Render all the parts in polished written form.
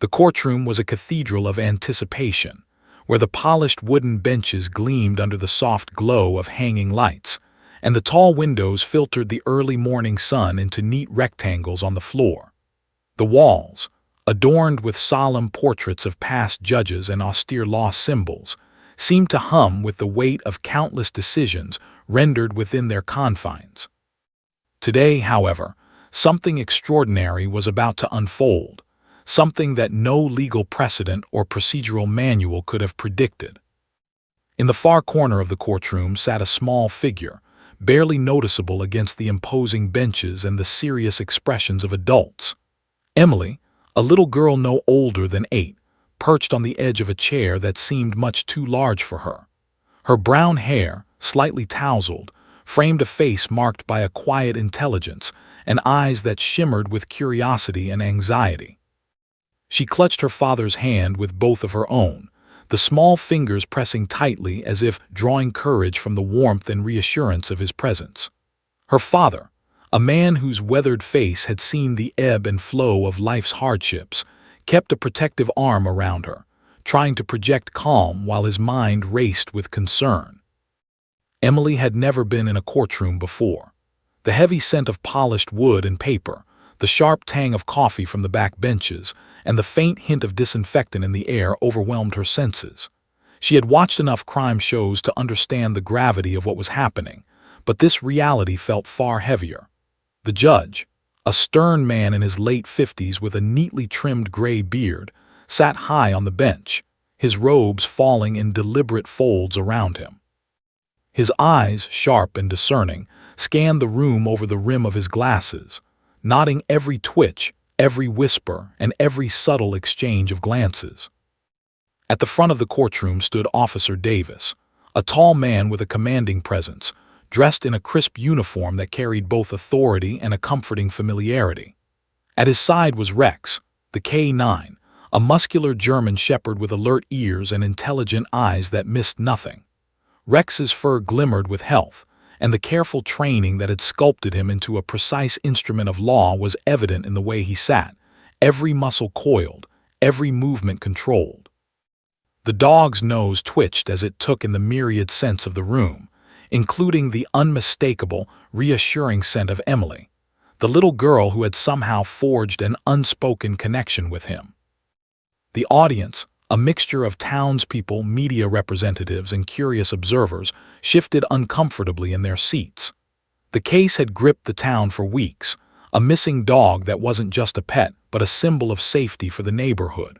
The courtroom was a cathedral of anticipation, where the polished wooden benches gleamed under the soft glow of hanging lights, and the tall windows filtered the early morning sun into neat rectangles on the floor. The walls, adorned with solemn portraits of past judges and austere law symbols, seemed to hum with the weight of countless decisions rendered within their confines. Today, however, something extraordinary was about to unfold, something that no legal precedent or procedural manual could have predicted. In the far corner of the courtroom sat a small figure, barely noticeable against the imposing benches and the serious expressions of adults. Emily, a little girl no older than 8, perched on the edge of a chair that seemed much too large for her. Her brown hair, slightly tousled, framed a face marked by a quiet intelligence and eyes that shimmered with curiosity and anxiety. She clutched her father's hand with both of her own, the small fingers pressing tightly as if drawing courage from the warmth and reassurance of his presence. Her father, a man whose weathered face had seen the ebb and flow of life's hardships, kept a protective arm around her, trying to project calm while his mind raced with concern. Emily had never been in a courtroom before. The heavy scent of polished wood and paper, the sharp tang of coffee from the back benches, and the faint hint of disinfectant in the air overwhelmed her senses. She had watched enough crime shows to understand the gravity of what was happening, but this reality felt far heavier. The judge, a stern man in his late 50s with a neatly trimmed gray beard, sat high on the bench, his robes falling in deliberate folds around him. His eyes, sharp and discerning, scanned the room over the rim of his glasses, noting every twitch, every whisper, and every subtle exchange of glances. At the front of the courtroom stood Officer Davis, a tall man with a commanding presence, dressed in a crisp uniform that carried both authority and a comforting familiarity. At his side was Rex, the K9, a muscular German shepherd with alert ears and intelligent eyes that missed nothing. Rex's fur glimmered with health, and the careful training that had sculpted him into a precise instrument of law was evident in the way he sat, every muscle coiled, every movement controlled. The dog's nose twitched as it took in the myriad scents of the room, including the unmistakable, reassuring scent of Emily, the little girl who had somehow forged an unspoken connection with him. The audience, a mixture of townspeople, media representatives, and curious observers, shifted uncomfortably in their seats. The case had gripped the town for weeks, a missing dog that wasn't just a pet, but a symbol of safety for the neighborhood.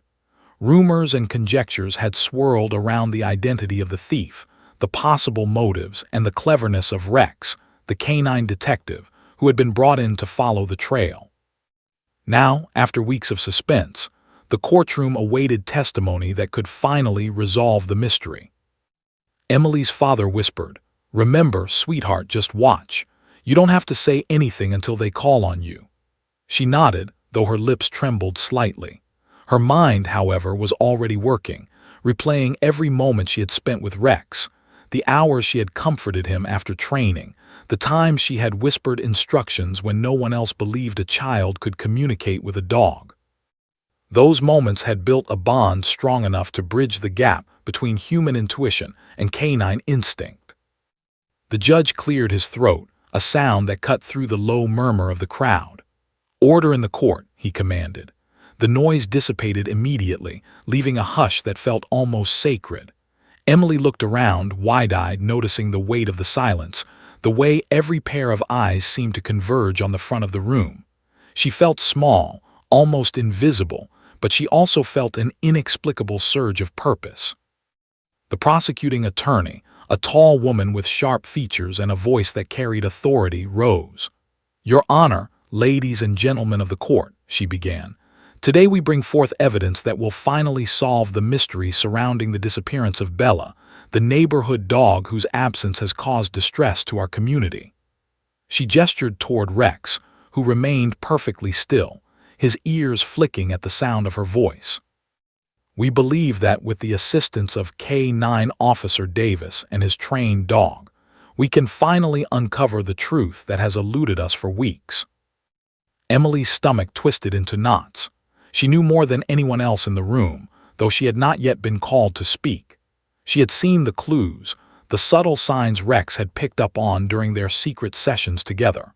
Rumors and conjectures had swirled around the identity of the thief, the possible motives, and the cleverness of Rex, the canine detective, who had been brought in to follow the trail. Now, after weeks of suspense, the courtroom awaited testimony that could finally resolve the mystery. Emily's father whispered, "Remember, sweetheart, just watch. You don't have to say anything until they call on you." She nodded, though her lips trembled slightly. Her mind, however, was already working, replaying every moment she had spent with Rex, the hours she had comforted him after training, the times she had whispered instructions when no one else believed a child could communicate with a dog. Those moments had built a bond strong enough to bridge the gap between human intuition and canine instinct. The judge cleared his throat, a sound that cut through the low murmur of the crowd. "Order in the court," he commanded. The noise dissipated immediately, leaving a hush that felt almost sacred. Emily looked around, wide-eyed, noticing the weight of the silence, the way every pair of eyes seemed to converge on the front of the room. She felt small, almost invisible, but she also felt an inexplicable surge of purpose. The prosecuting attorney, a tall woman with sharp features and a voice that carried authority, rose. "Your Honor, ladies and gentlemen of the court," she began, "today we bring forth evidence that will finally solve the mystery surrounding the disappearance of Bella, the neighborhood dog whose absence has caused distress to our community." She gestured toward Rex, who remained perfectly still, his ears flicking at the sound of her voice. "We believe that with the assistance of K9 Officer Davis and his trained dog, we can finally uncover the truth that has eluded us for weeks." Emily's stomach twisted into knots. She knew more than anyone else in the room, though she had not yet been called to speak. She had seen the clues, the subtle signs Rex had picked up on during their secret sessions together.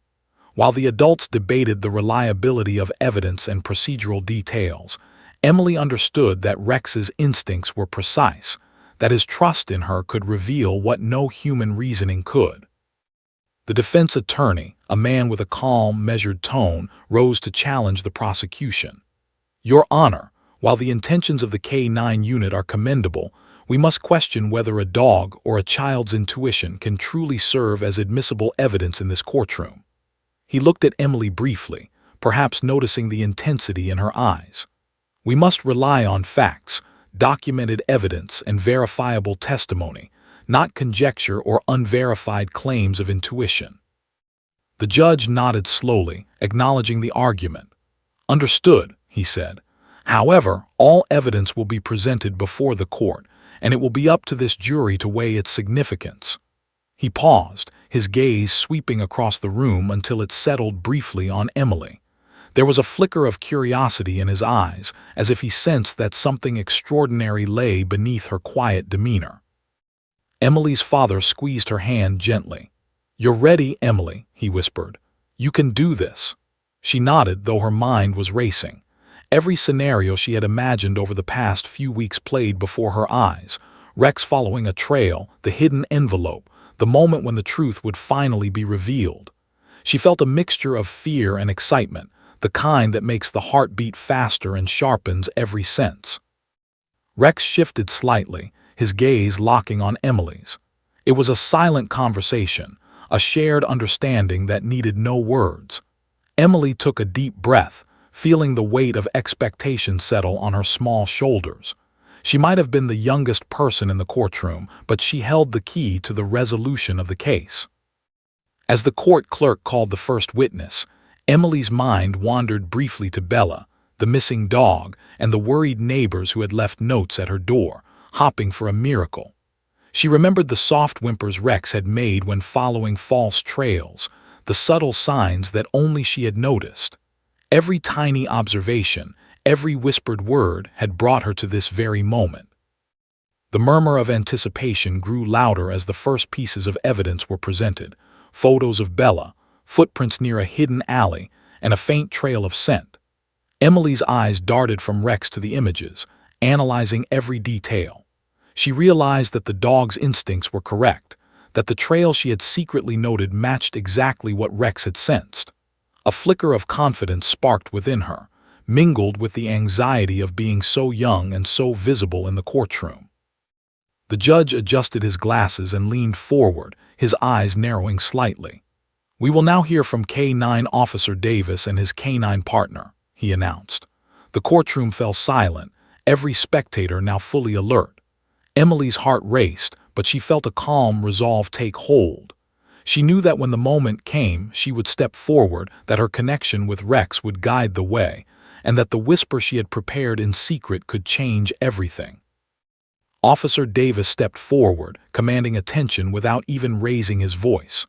While the adults debated the reliability of evidence and procedural details, Emily understood that Rex's instincts were precise, that his trust in her could reveal what no human reasoning could. The defense attorney, a man with a calm, measured tone, rose to challenge the prosecution. "Your Honor, while the intentions of the K-9 unit are commendable, we must question whether a dog or a child's intuition can truly serve as admissible evidence in this courtroom." He looked at Emily briefly, perhaps noticing the intensity in her eyes. "We must rely on facts, documented evidence, and verifiable testimony, not conjecture or unverified claims of intuition." The judge nodded slowly, acknowledging the argument. "Understood," he said. "However, all evidence will be presented before the court, and it will be up to this jury to weigh its significance." He paused, his gaze sweeping across the room until it settled briefly on Emily. There was a flicker of curiosity in his eyes, as if he sensed that something extraordinary lay beneath her quiet demeanor. Emily's father squeezed her hand gently. "You're ready, Emily," he whispered. "You can do this." She nodded, though her mind was racing. Every scenario she had imagined over the past few weeks played before her eyes: Rex following a trail, the hidden envelope, the moment when the truth would finally be revealed. She felt a mixture of fear and excitement, the kind that makes the heart beat faster and sharpens every sense. Rex shifted slightly, his gaze locking on Emily's. It was a silent conversation, a shared understanding that needed no words. Emily took a deep breath, feeling the weight of expectation settle on her small shoulders. She might have been the youngest person in the courtroom, but she held the key to the resolution of the case. As the court clerk called the first witness, Emily's mind wandered briefly to Bella, the missing dog, and the worried neighbors who had left notes at her door, hoping for a miracle. She remembered the soft whimpers Rex had made when following false trails, the subtle signs that only she had noticed. Every tiny observation, every whispered word had brought her to this very moment. The murmur of anticipation grew louder as the first pieces of evidence were presented: photos of Bella, footprints near a hidden alley, and a faint trail of scent. Emily's eyes darted from Rex to the images, analyzing every detail. She realized that the dog's instincts were correct, that the trail she had secretly noted matched exactly what Rex had sensed. A flicker of confidence sparked within her, mingled with the anxiety of being so young and so visible in the courtroom. The judge adjusted his glasses and leaned forward, his eyes narrowing slightly. "We will now hear from K-9 Officer Davis and his K-9 partner," he announced. The courtroom fell silent, every spectator now fully alert. Emily's heart raced, but she felt a calm resolve take hold. She knew that when the moment came, she would step forward, that her connection with Rex would guide the way, and that the whisper she had prepared in secret could change everything. Officer Davis stepped forward, commanding attention without even raising his voice.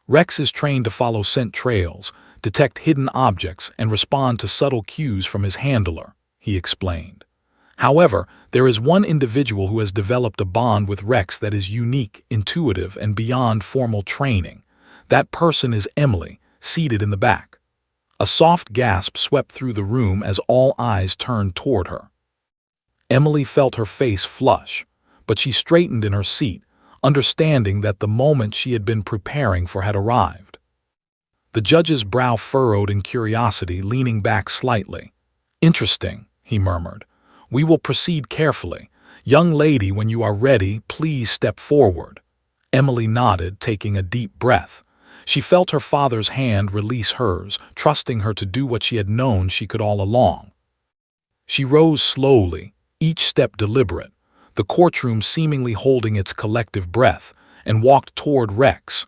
"Rex is trained to follow scent trails, detect hidden objects, and respond to subtle cues from his handler," he explained. "However, there is one individual who has developed a bond with Rex that is unique, intuitive, and beyond formal training. That person is Emily, seated in the back." A soft gasp swept through the room as all eyes turned toward her. Emily felt her face flush, but she straightened in her seat, understanding that the moment she had been preparing for had arrived. The judge's brow furrowed in curiosity, leaning back slightly. "Interesting," he murmured. "We will proceed carefully. Young lady, when you are ready, please step forward." Emily nodded, taking a deep breath. She felt her father's hand release hers, trusting her to do what she had known she could all along. She rose slowly, each step deliberate, the courtroom seemingly holding its collective breath, and walked toward Rex,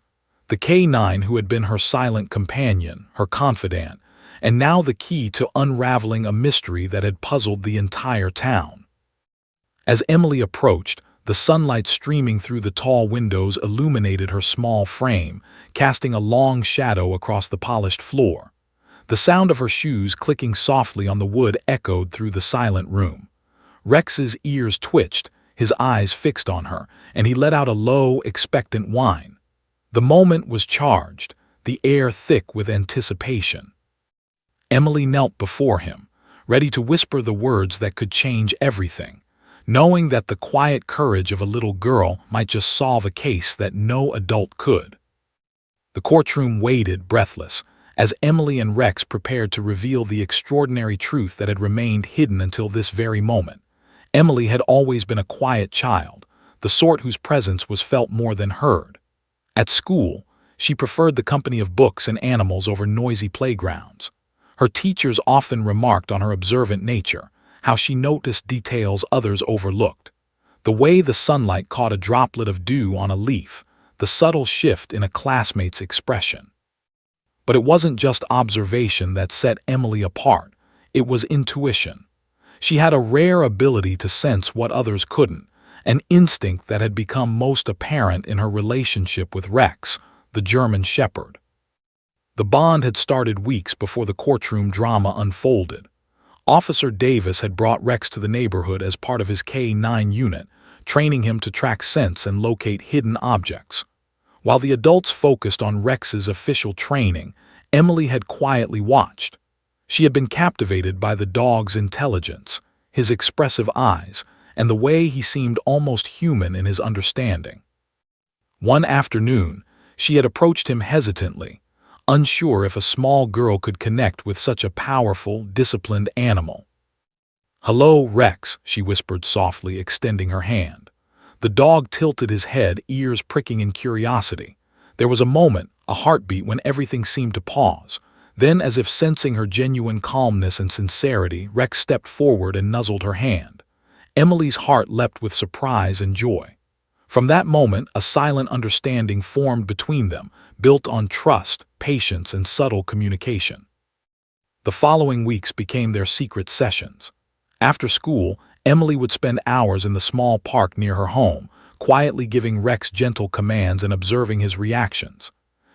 the K-9 who had been her silent companion, her confidant, and now the key to unraveling a mystery that had puzzled the entire town. As Emily approached, the sunlight streaming through the tall windows illuminated her small frame, casting a long shadow across the polished floor. The sound of her shoes clicking softly on the wood echoed through the silent room. Rex's ears twitched, his eyes fixed on her, and he let out a low, expectant whine. The moment was charged, the air thick with anticipation. Emily knelt before him, ready to whisper the words that could change everything, knowing that the quiet courage of a little girl might just solve a case that no adult could. The courtroom waited, breathless, as Emily and Rex prepared to reveal the extraordinary truth that had remained hidden until this very moment. Emily had always been a quiet child, the sort whose presence was felt more than heard. At school, she preferred the company of books and animals over noisy playgrounds. Her teachers often remarked on her observant nature, how she noticed details others overlooked. The way the sunlight caught a droplet of dew on a leaf, the subtle shift in a classmate's expression. But it wasn't just observation that set Emily apart, it was intuition. She had a rare ability to sense what others couldn't, an instinct that had become most apparent in her relationship with Rex, the German Shepherd. The bond had started weeks before the courtroom drama unfolded. Officer Davis had brought Rex to the neighborhood as part of his K-9 unit, training him to track scents and locate hidden objects. While the adults focused on Rex's official training, Emily had quietly watched. She had been captivated by the dog's intelligence, his expressive eyes, and the way he seemed almost human in his understanding. One afternoon, she had approached him hesitantly, unsure if a small girl could connect with such a powerful, disciplined animal. "Hello, Rex," she whispered softly, extending her hand. The dog tilted his head, ears pricking in curiosity. There was a moment, a heartbeat, when everything seemed to pause. Then, as if sensing her genuine calmness and sincerity, Rex stepped forward and nuzzled her hand. Emily's heart leapt with surprise and joy. From that moment, a silent understanding formed between them, built on trust, patience, and subtle communication. The following weeks became their secret sessions. After school, Emily would spend hours in the small park near her home, quietly giving Rex gentle commands and observing his reactions.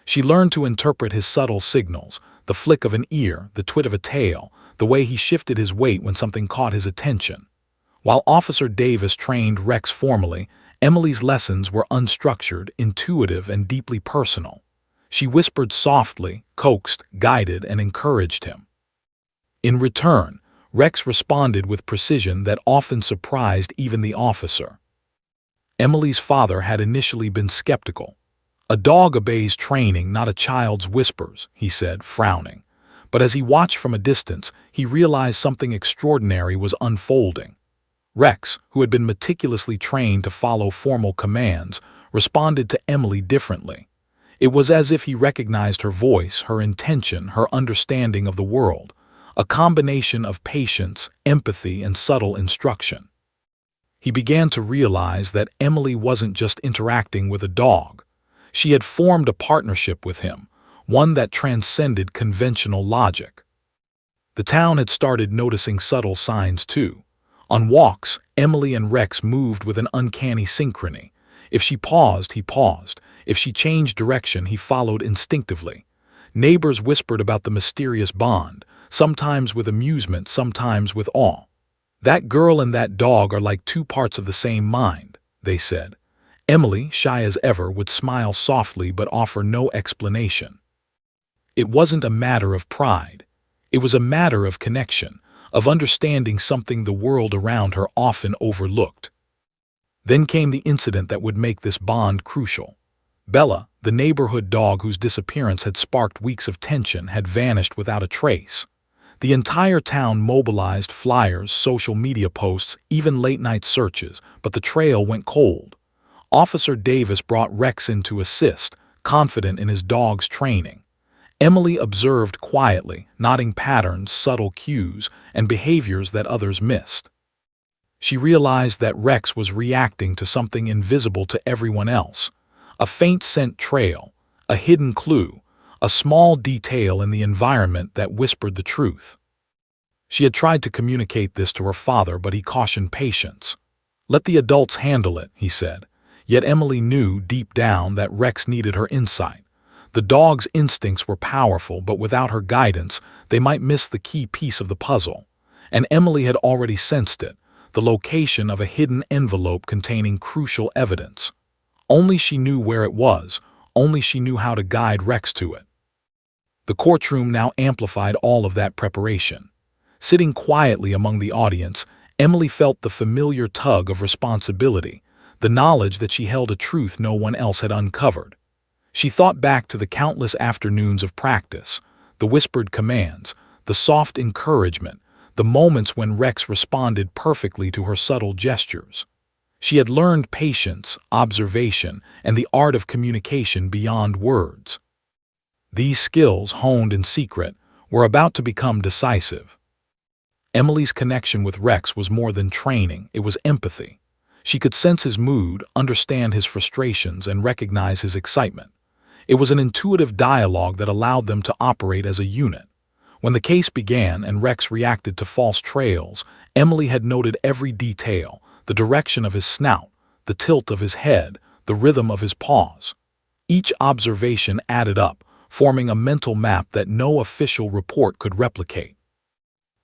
She learned to interpret his subtle signals, the flick of an ear, the twit of a tail, the way he shifted his weight when something caught his attention. While Officer Davis trained Rex formally, Emily's lessons were unstructured, intuitive, and deeply personal. She whispered softly, coaxed, guided, and encouraged him. In return, Rex responded with precision that often surprised even the officer. Emily's father had initially been skeptical. "A dog obeys training, not a child's whispers," he said, frowning. But as he watched from a distance, he realized something extraordinary was unfolding. Rex, who had been meticulously trained to follow formal commands, responded to Emily differently. It was as if he recognized her voice, her intention, her understanding of the world, a combination of patience, empathy, and subtle instruction. He began to realize that Emily wasn't just interacting with a dog. She had formed a partnership with him, one that transcended conventional logic. The town had started noticing subtle signs too. On walks, Emily and Rex moved with an uncanny synchrony. If she paused, he paused. If she changed direction, he followed instinctively. Neighbors whispered about the mysterious bond, sometimes with amusement, sometimes with awe. "That girl and that dog are like two parts of the same mind," they said. Emily, shy as ever, would smile softly but offer no explanation. It wasn't a matter of pride. It was a matter of connection, of understanding something the world around her often overlooked. Then came the incident that would make this bond crucial. Bella, the neighborhood dog whose disappearance had sparked weeks of tension, had vanished without a trace. The entire town mobilized flyers, social media posts, even late-night searches, but the trail went cold. Officer Davis brought Rex in to assist, confident in his dog's training. Emily observed quietly, noting patterns, subtle cues, and behaviors that others missed. She realized that Rex was reacting to something invisible to everyone else, a faint scent trail, a hidden clue, a small detail in the environment that whispered the truth. She had tried to communicate this to her father, but he cautioned patience. "Let the adults handle it," he said. Yet Emily knew deep down that Rex needed her insight. The dog's instincts were powerful, but without her guidance, they might miss the key piece of the puzzle. And Emily had already sensed it, the location of a hidden envelope containing crucial evidence. Only she knew where it was, only she knew how to guide Rex to it. The courtroom now amplified all of that preparation. Sitting quietly among the audience, Emily felt the familiar tug of responsibility, the knowledge that she held a truth no one else had uncovered. She thought back to the countless afternoons of practice, the whispered commands, the soft encouragement, the moments when Rex responded perfectly to her subtle gestures. She had learned patience, observation, and the art of communication beyond words. These skills, honed in secret, were about to become decisive. Emily's connection with Rex was more than training, it was empathy. She could sense his mood, understand his frustrations, and recognize his excitement. It was an intuitive dialogue that allowed them to operate as a unit. When the case began and Rex reacted to false trails, Emily had noted every detail, the direction of his snout, the tilt of his head, the rhythm of his paws. Each observation added up, forming a mental map that no official report could replicate.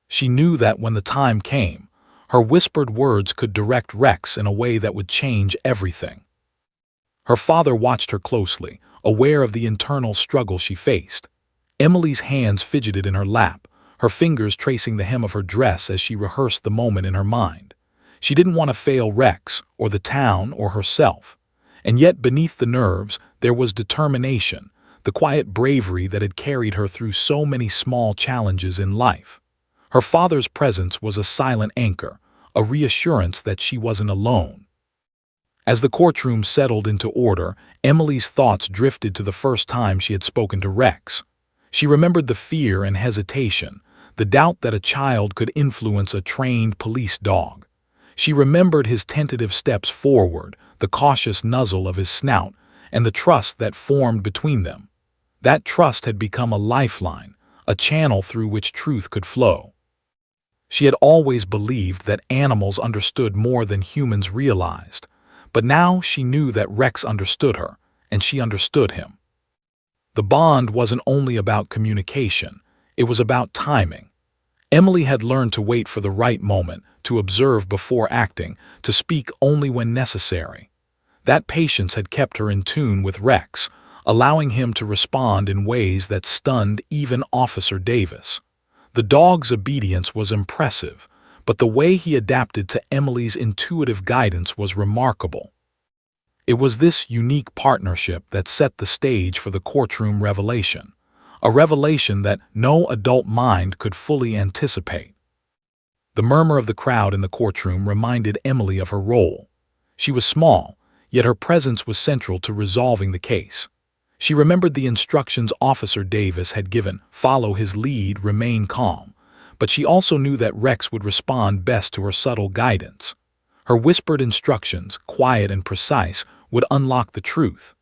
She knew that when the time came, her whispered words could direct Rex in a way that would change everything. Her father watched her closely, aware of the internal struggle she faced. Emily's hands fidgeted in her lap, her fingers tracing the hem of her dress as she rehearsed the moment in her mind. She didn't want to fail Rex, or the town, or herself. And yet beneath the nerves, there was determination, the quiet bravery that had carried her through so many small challenges in life. Her father's presence was a silent anchor, a reassurance that she wasn't alone. As the courtroom settled into order, Emily's thoughts drifted to the first time she had spoken to Rex. She remembered the fear and hesitation, the doubt that a child could influence a trained police dog. She remembered his tentative steps forward, the cautious nuzzle of his snout, and the trust that formed between them. That trust had become a lifeline, a channel through which truth could flow. She had always believed that animals understood more than humans realized, but now she knew that Rex understood her, and she understood him. The bond wasn't only about communication, it was about timing. Emily had learned to wait for the right moment, to observe before acting, to speak only when necessary. That patience had kept her in tune with Rex, allowing him to respond in ways that stunned even Officer Davis. The dog's obedience was impressive, but the way he adapted to Emily's intuitive guidance was remarkable. It was this unique partnership that set the stage for the courtroom revelation, a revelation that no adult mind could fully anticipate. The murmur of the crowd in the courtroom reminded Emily of her role. She was small, yet her presence was central to resolving the case. She remembered the instructions Officer Davis had given: follow his lead, remain calm. But she also knew that Rex would respond best to her subtle guidance. Her whispered instructions, quiet and precise, would unlock the truth.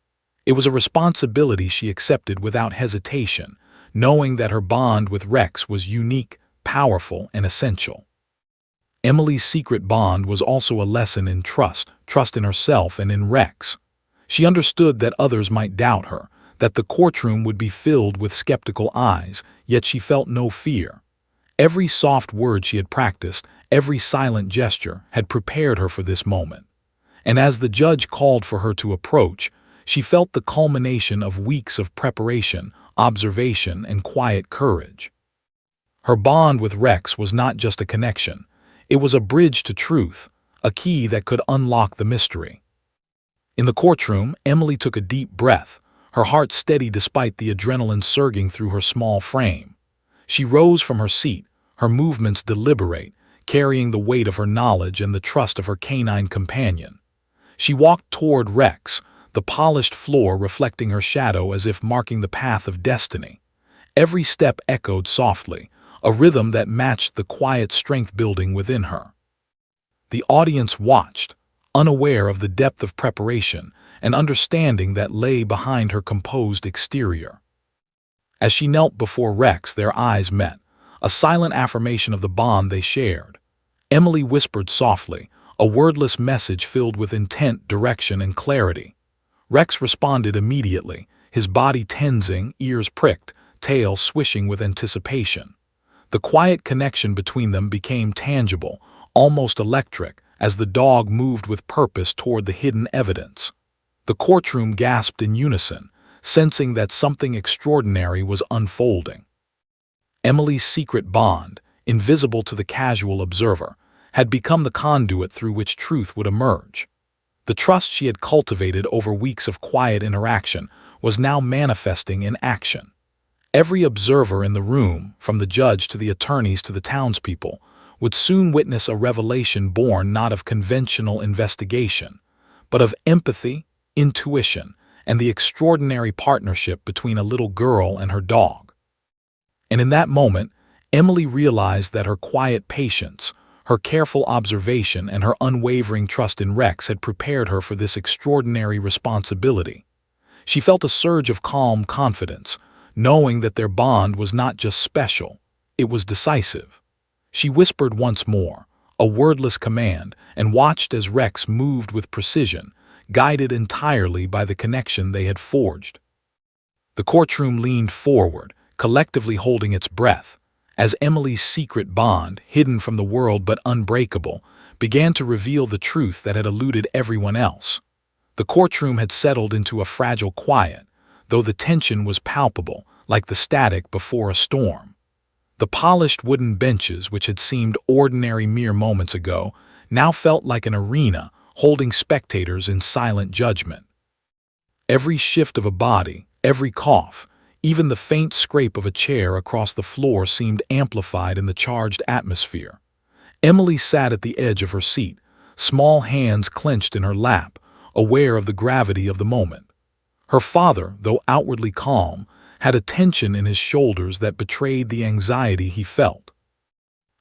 It was a responsibility she accepted without hesitation, knowing that her bond with Rex was unique, powerful, and essential. Emily's secret bond was also a lesson in trust in herself and in Rex. She understood that others might doubt her, that the courtroom would be filled with skeptical eyes, yet she felt no fear. Every soft word she had practiced, every silent gesture, had prepared her for this moment. And as the judge called for her to approach, she felt the culmination of weeks of preparation, observation, and quiet courage. Her bond with Rex was not just a connection. It was a bridge to truth, a key that could unlock the mystery. In the courtroom, Emily took a deep breath, her heart steady despite the adrenaline surging through her small frame. She rose from her seat, her movements deliberate, carrying the weight of her knowledge and the trust of her canine companion. She walked toward Rex, the polished floor reflecting her shadow as if marking the path of destiny. Every step echoed softly, a rhythm that matched the quiet strength building within her. The audience watched, unaware of the depth of preparation and understanding that lay behind her composed exterior. As she knelt before Rex, their eyes met, a silent affirmation of the bond they shared. Emily whispered softly, a wordless message filled with intent, direction, and clarity. Rex responded immediately, his body tensing, ears pricked, tail swishing with anticipation. The quiet connection between them became tangible, almost electric, as the dog moved with purpose toward the hidden evidence. The courtroom gasped in unison, sensing that something extraordinary was unfolding. Emily's secret bond, invisible to the casual observer, had become the conduit through which truth would emerge. The trust she had cultivated over weeks of quiet interaction was now manifesting in action. Every observer in the room, from the judge to the attorneys to the townspeople, would soon witness a revelation born not of conventional investigation, but of empathy, intuition, and the extraordinary partnership between a little girl and her dog. And in that moment, Emily realized that her quiet patience, her careful observation, and her unwavering trust in Rex had prepared her for this extraordinary responsibility. She felt a surge of calm confidence, knowing that their bond was not just special, it was decisive. She whispered once more, a wordless command, and watched as Rex moved with precision, guided entirely by the connection they had forged. The courtroom leaned forward, collectively holding its breath, as Emily's secret bond, hidden from the world but unbreakable, began to reveal the truth that had eluded everyone else. The courtroom had settled into a fragile quiet, though the tension was palpable, like the static before a storm. The polished wooden benches, which had seemed ordinary mere moments ago, now felt like an arena, holding spectators in silent judgment. Every shift of a body, every cough, even the faint scrape of a chair across the floor seemed amplified in the charged atmosphere. Emily sat at the edge of her seat, small hands clenched in her lap, aware of the gravity of the moment. Her father, though outwardly calm, had a tension in his shoulders that betrayed the anxiety he felt.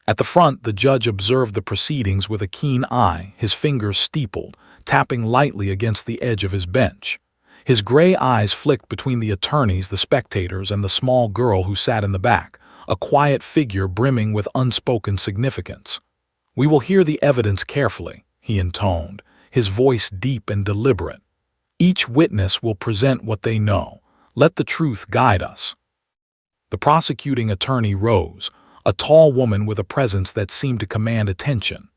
At the front, the judge observed the proceedings with a keen eye, his fingers steepled, tapping lightly against the edge of his bench. His gray eyes flicked between the attorneys, the spectators, and the small girl who sat in the back, a quiet figure brimming with unspoken significance. "We will hear the evidence carefully," he intoned, his voice deep and deliberate. "Each witness will present what they know. Let the truth guide us." The prosecuting attorney rose, a tall woman with a presence that seemed to command attention.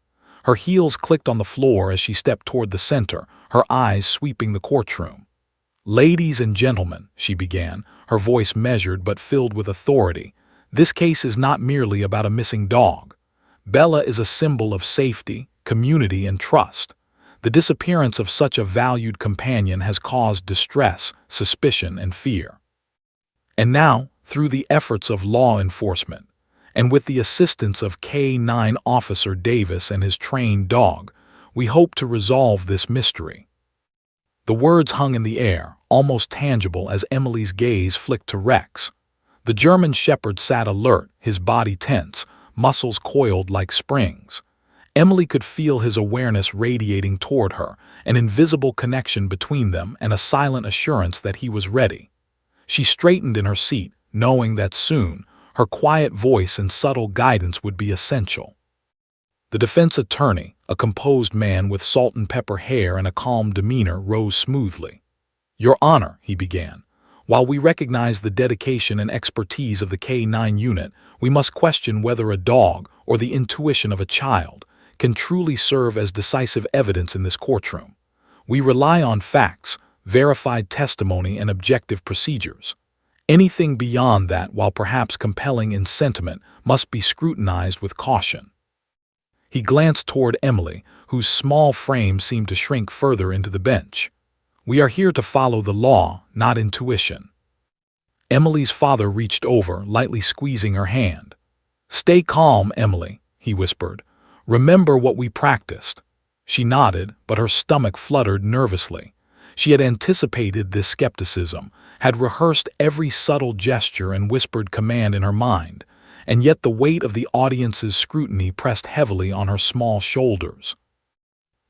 Her heels clicked on the floor as she stepped toward the center, her eyes sweeping the courtroom. "Ladies and gentlemen," she began, her voice measured but filled with authority, "this case is not merely about a missing dog. Bella is a symbol of safety, community, and trust. The disappearance of such a valued companion has caused distress, suspicion, and fear. And now, through the efforts of law enforcement, and with the assistance of K-9 Officer Davis and his trained dog, we hope to resolve this mystery." The words hung in the air, almost tangible as Emily's gaze flicked to Rex. The German shepherd sat alert, his body tense, muscles coiled like springs. Emily could feel his awareness radiating toward her, an invisible connection between them and a silent assurance that he was ready. She straightened in her seat, knowing that soon, her quiet voice and subtle guidance would be essential. The defense attorney, a composed man with salt and pepper hair and a calm demeanor, rose smoothly. "Your Honor," he began, "while we recognize the dedication and expertise of the K-9 unit, we must question whether a dog, or the intuition of a child, can truly serve as decisive evidence in this courtroom. We rely on facts, verified testimony, and objective procedures. Anything beyond that, while perhaps compelling in sentiment, must be scrutinized with caution." He glanced toward Emily, whose small frame seemed to shrink further into the bench. "We are here to follow the law, not intuition." Emily's father reached over, lightly squeezing her hand. "Stay calm, Emily," he whispered. "Remember what we practiced." She nodded, but her stomach fluttered nervously. She had anticipated this skepticism, had rehearsed every subtle gesture and whispered command in her mind, and yet the weight of the audience's scrutiny pressed heavily on her small shoulders.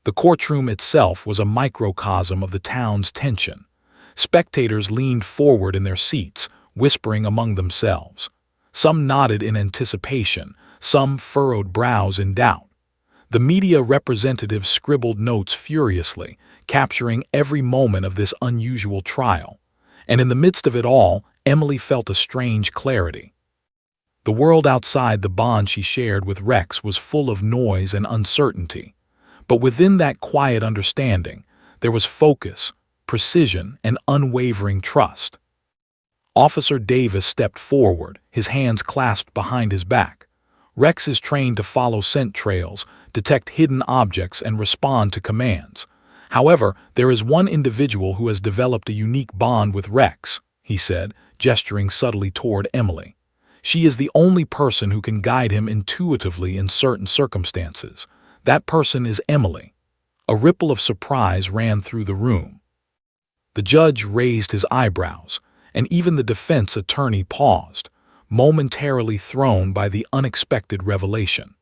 The courtroom itself was a microcosm of the town's tension. Spectators leaned forward in their seats, whispering among themselves. Some nodded in anticipation, some furrowed brows in doubt. The media representatives scribbled notes furiously, capturing every moment of this unusual trial. And in the midst of it all, Emily felt a strange clarity. The world outside the bond she shared with Rex was full of noise and uncertainty. But within that quiet understanding, there was focus, precision, and unwavering trust. Officer Davis stepped forward, his hands clasped behind his back. Rex is trained to follow scent trails, detect hidden objects, and respond to commands. However, there is one individual who has developed a unique bond with Rex, he said, gesturing subtly toward Emily. She is the only person who can guide him intuitively in certain circumstances. That person is Emily. A ripple of surprise ran through the room. The judge raised his eyebrows, and even the defense attorney paused, momentarily thrown by the unexpected revelation.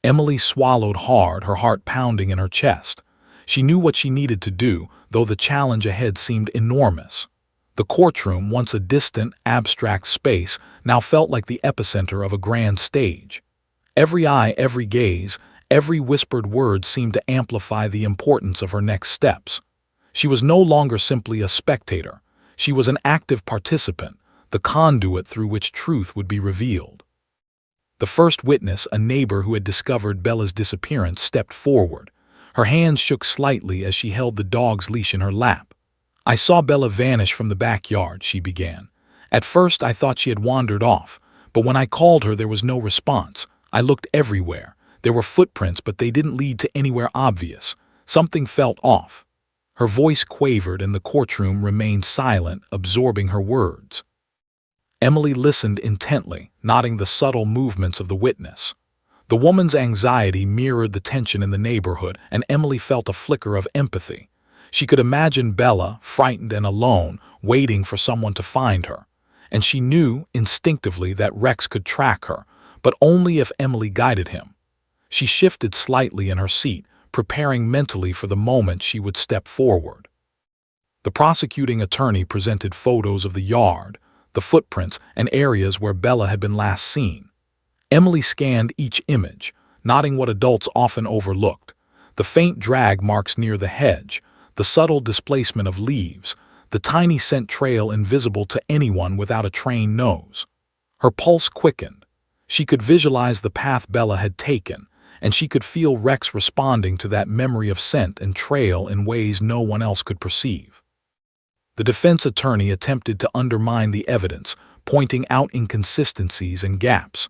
Emily swallowed hard, her heart pounding in her chest. She knew what she needed to do, though the challenge ahead seemed enormous. The courtroom, once a distant, abstract space, now felt like the epicenter of a grand stage. Every eye, every gaze, every whispered word seemed to amplify the importance of her next steps. She was no longer simply a spectator. She was an active participant, the conduit through which truth would be revealed. The first witness, a neighbor who had discovered Bella's disappearance, stepped forward. Her hands shook slightly as she held the dog's leash in her lap. "I saw Bella vanish from the backyard," she began. "At first I thought she had wandered off, but when I called her there was no response. I looked everywhere. There were footprints, but they didn't lead to anywhere obvious. Something felt off." Her voice quavered and the courtroom remained silent, absorbing her words. Emily listened intently, noting the subtle movements of the witness. The woman's anxiety mirrored the tension in the neighborhood, and Emily felt a flicker of empathy. She could imagine Bella, frightened and alone, waiting for someone to find her. And she knew, instinctively, that Rex could track her, but only if Emily guided him. She shifted slightly in her seat, preparing mentally for the moment she would step forward. The prosecuting attorney presented photos of the yard, the footprints, and areas where Bella had been last seen. Emily scanned each image, noting what adults often overlooked: the faint drag marks near the hedge, the subtle displacement of leaves, the tiny scent trail invisible to anyone without a trained nose. Her pulse quickened. She could visualize the path Bella had taken, and she could feel Rex responding to that memory of scent and trail in ways no one else could perceive. The defense attorney attempted to undermine the evidence, pointing out inconsistencies and gaps.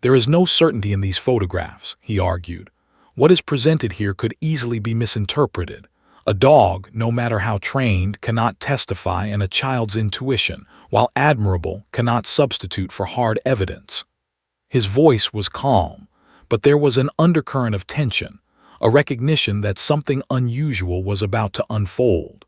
"There is no certainty in these photographs," he argued. "What is presented here could easily be misinterpreted. A dog, no matter how trained, cannot testify, and a child's intuition, while admirable, cannot substitute for hard evidence." His voice was calm, but there was an undercurrent of tension, a recognition that something unusual was about to unfold.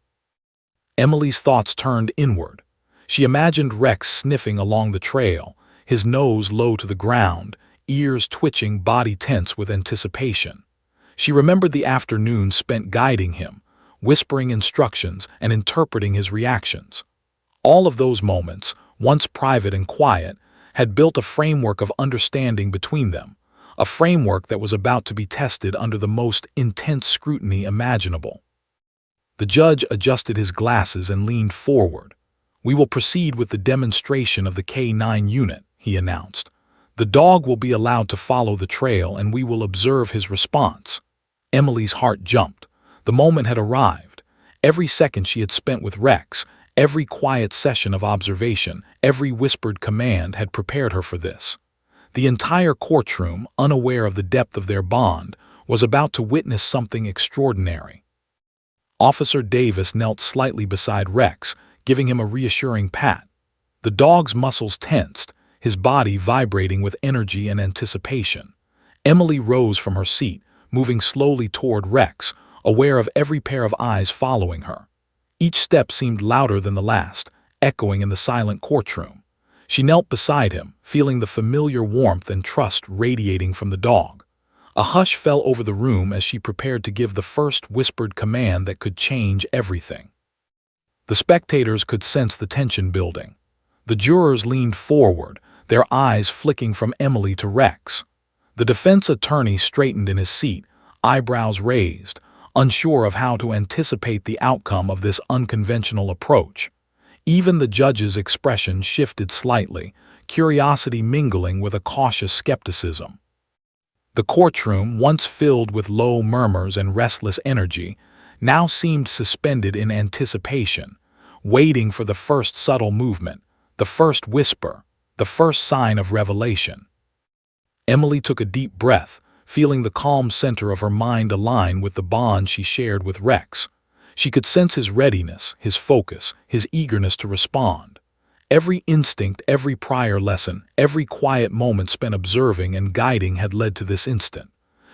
Emily's thoughts turned inward. She imagined Rex sniffing along the trail, his nose low to the ground, ears twitching, body tense with anticipation. She remembered the afternoon spent guiding him, whispering instructions and interpreting his reactions. All of those moments, once private and quiet, had built a framework of understanding between them, a framework that was about to be tested under the most intense scrutiny imaginable. The judge adjusted his glasses and leaned forward. "We will proceed with the demonstration of the K9 unit," he announced. "The dog will be allowed to follow the trail and we will observe his response." Emily's heart jumped. The moment had arrived. Every second she had spent with Rex, every quiet session of observation, every whispered command had prepared her for this. The entire courtroom, unaware of the depth of their bond, was about to witness something extraordinary. Officer Davis knelt slightly beside Rex, giving him a reassuring pat. The dog's muscles tensed, his body vibrating with energy and anticipation. Emily rose from her seat, moving slowly toward Rex, aware of every pair of eyes following her. Each step seemed louder than the last, echoing in the silent courtroom. She knelt beside him, feeling the familiar warmth and trust radiating from the dog. A hush fell over the room as she prepared to give the first whispered command that could change everything. The spectators could sense the tension building. The jurors leaned forward, their eyes flicking from Emily to Rex. The defense attorney straightened in his seat, eyebrows raised, unsure of how to anticipate the outcome of this unconventional approach. Even the judge's expression shifted slightly, curiosity mingling with a cautious skepticism. The courtroom, once filled with low murmurs and restless energy, now seemed suspended in anticipation, waiting for the first subtle movement, the first whisper, the first sign of revelation. Emily took a deep breath, feeling the calm center of her mind align with the bond she shared with Rex. She could sense his readiness, his focus, his eagerness to respond. Every instinct, every prior lesson, every quiet moment spent observing and guiding had led to this instant.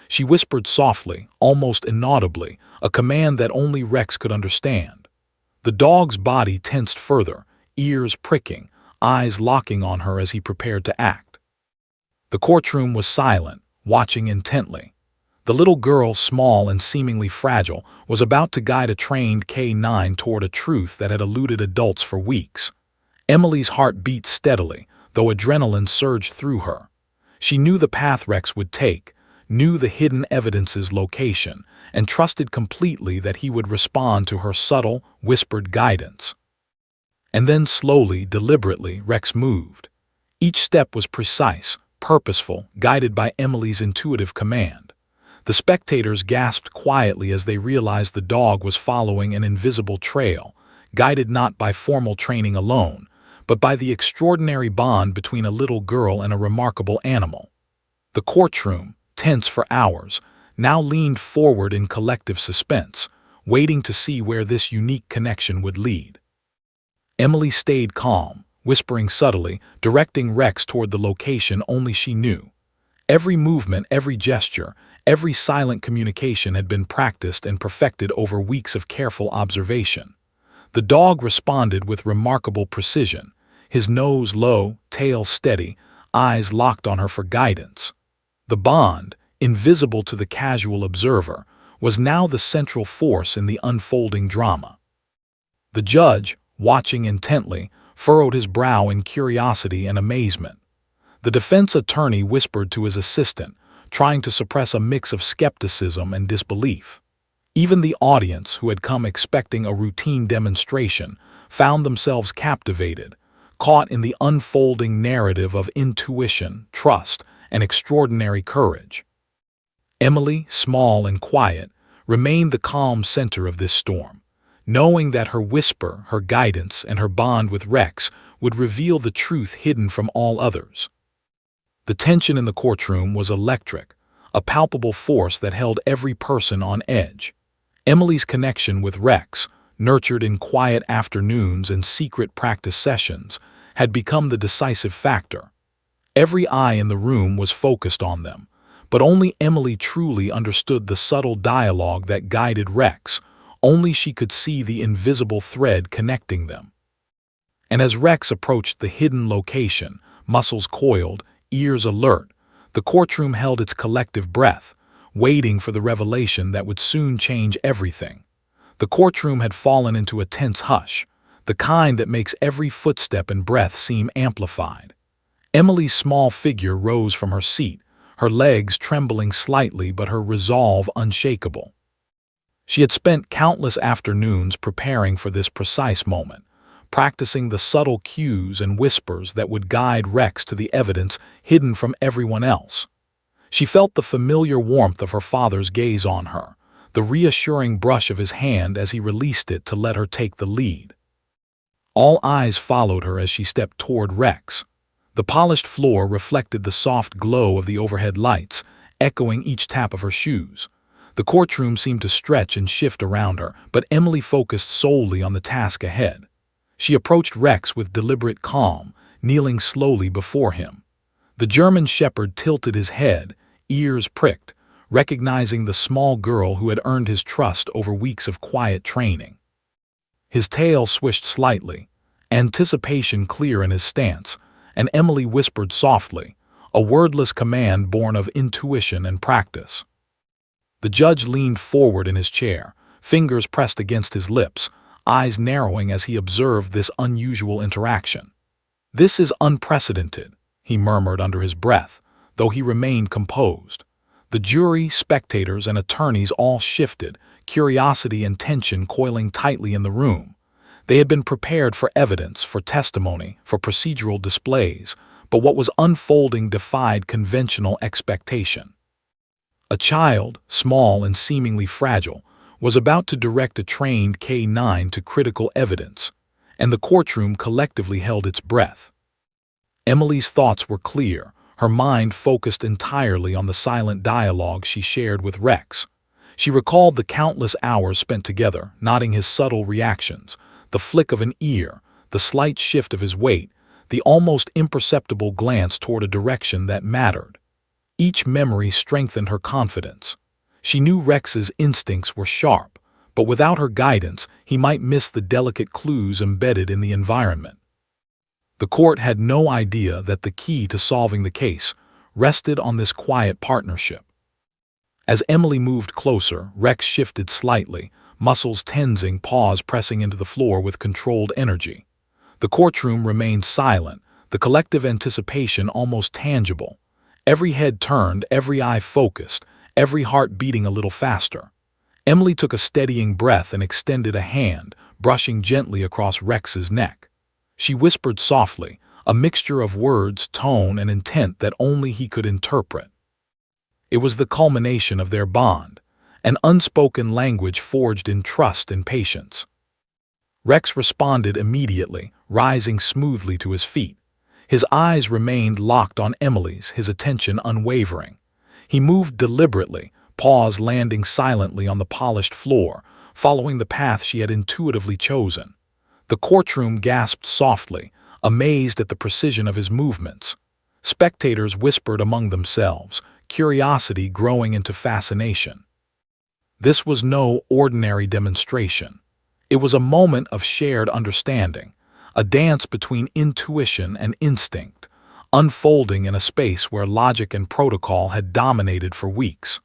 She whispered softly, almost inaudibly, a command that only Rex could understand. The dog's body tensed further, ears pricking, eyes locking on her as he prepared to act. The courtroom was silent, watching intently. The little girl, small and seemingly fragile, was about to guide a trained K9 toward a truth that had eluded adults for weeks. Emily's heart beat steadily, though adrenaline surged through her. She knew the path Rex would take, knew the hidden evidence's location, and trusted completely that he would respond to her subtle, whispered guidance. And then slowly, deliberately, Rex moved. Each step was precise, purposeful, guided by Emily's intuitive command. The spectators gasped quietly as they realized the dog was following an invisible trail, guided not by formal training alone, but by the extraordinary bond between a little girl and a remarkable animal. The courtroom, tense for hours, now leaned forward in collective suspense, waiting to see where this unique connection would lead. Emily stayed calm, whispering subtly, directing Rex toward the location only she knew. Every movement, every gesture, every silent communication had been practiced and perfected over weeks of careful observation. The dog responded with remarkable precision, his nose low, tail steady, eyes locked on her for guidance. The bond, invisible to the casual observer, was now the central force in the unfolding drama. The judge, watching intently, furrowed his brow in curiosity and amazement. The defense attorney whispered to his assistant, trying to suppress a mix of skepticism and disbelief. Even the audience, who had come expecting a routine demonstration, found themselves captivated, caught in the unfolding narrative of intuition, trust, and extraordinary courage. Emily, small and quiet, remained the calm center of this storm, knowing that her whisper, her guidance, and her bond with Rex would reveal the truth hidden from all others. The tension in the courtroom was electric, a palpable force that held every person on edge. Emily's connection with Rex, nurtured in quiet afternoons and secret practice sessions, had become the decisive factor. Every eye in the room was focused on them, but only Emily truly understood the subtle dialogue that guided Rex. Only she could see the invisible thread connecting them. And as Rex approached the hidden location, muscles coiled, ears alert, the courtroom held its collective breath, waiting for the revelation that would soon change everything. The courtroom had fallen into a tense hush, the kind that makes every footstep and breath seem amplified. Emily's small figure rose from her seat, her legs trembling slightly but her resolve unshakable. She had spent countless afternoons preparing for this precise moment, practicing the subtle cues and whispers that would guide Rex to the evidence hidden from everyone else. She felt the familiar warmth of her father's gaze on her, the reassuring brush of his hand as he released it to let her take the lead. All eyes followed her as she stepped toward Rex. The polished floor reflected the soft glow of the overhead lights, echoing each tap of her shoes. The courtroom seemed to stretch and shift around her, but Emily focused solely on the task ahead. She approached Rex with deliberate calm, kneeling slowly before him. The German shepherd tilted his head, ears pricked, recognizing the small girl who had earned his trust over weeks of quiet training. His tail swished slightly, anticipation clear in his stance, and Emily whispered softly, a wordless command born of intuition and practice. The judge leaned forward in his chair, fingers pressed against his lips, eyes narrowing as he observed this unusual interaction. "This is unprecedented," he murmured under his breath, though he remained composed. The jury, spectators, and attorneys all shifted, curiosity and tension coiling tightly in the room. They had been prepared for evidence, for testimony, for procedural displays, but what was unfolding defied conventional expectation. A child, small and seemingly fragile, was about to direct a trained K-9 to critical evidence, and the courtroom collectively held its breath. Emily's thoughts were clear, her mind focused entirely on the silent dialogue she shared with Rex. She recalled the countless hours spent together, noting his subtle reactions, the flick of an ear, the slight shift of his weight, the almost imperceptible glance toward a direction that mattered. Each memory strengthened her confidence. She knew Rex's instincts were sharp, but without her guidance, he might miss the delicate clues embedded in the environment. The court had no idea that the key to solving the case rested on this quiet partnership. As Emily moved closer, Rex shifted slightly, muscles tensing, paws pressing into the floor with controlled energy. The courtroom remained silent, the collective anticipation almost tangible. Every head turned, every eye focused, every heart beating a little faster. Emily took a steadying breath and extended a hand, brushing gently across Rex's neck. She whispered softly, a mixture of words, tone, and intent that only he could interpret. It was the culmination of their bond, an unspoken language forged in trust and patience. Rex responded immediately, rising smoothly to his feet. His eyes remained locked on Emily's, his attention unwavering. He moved deliberately, paws landing silently on the polished floor, following the path she had intuitively chosen. The courtroom gasped softly, amazed at the precision of his movements. Spectators whispered among themselves, curiosity growing into fascination. This was no ordinary demonstration. It was a moment of shared understanding, a dance between intuition and instinct, unfolding in a space where logic and protocol had dominated for weeks.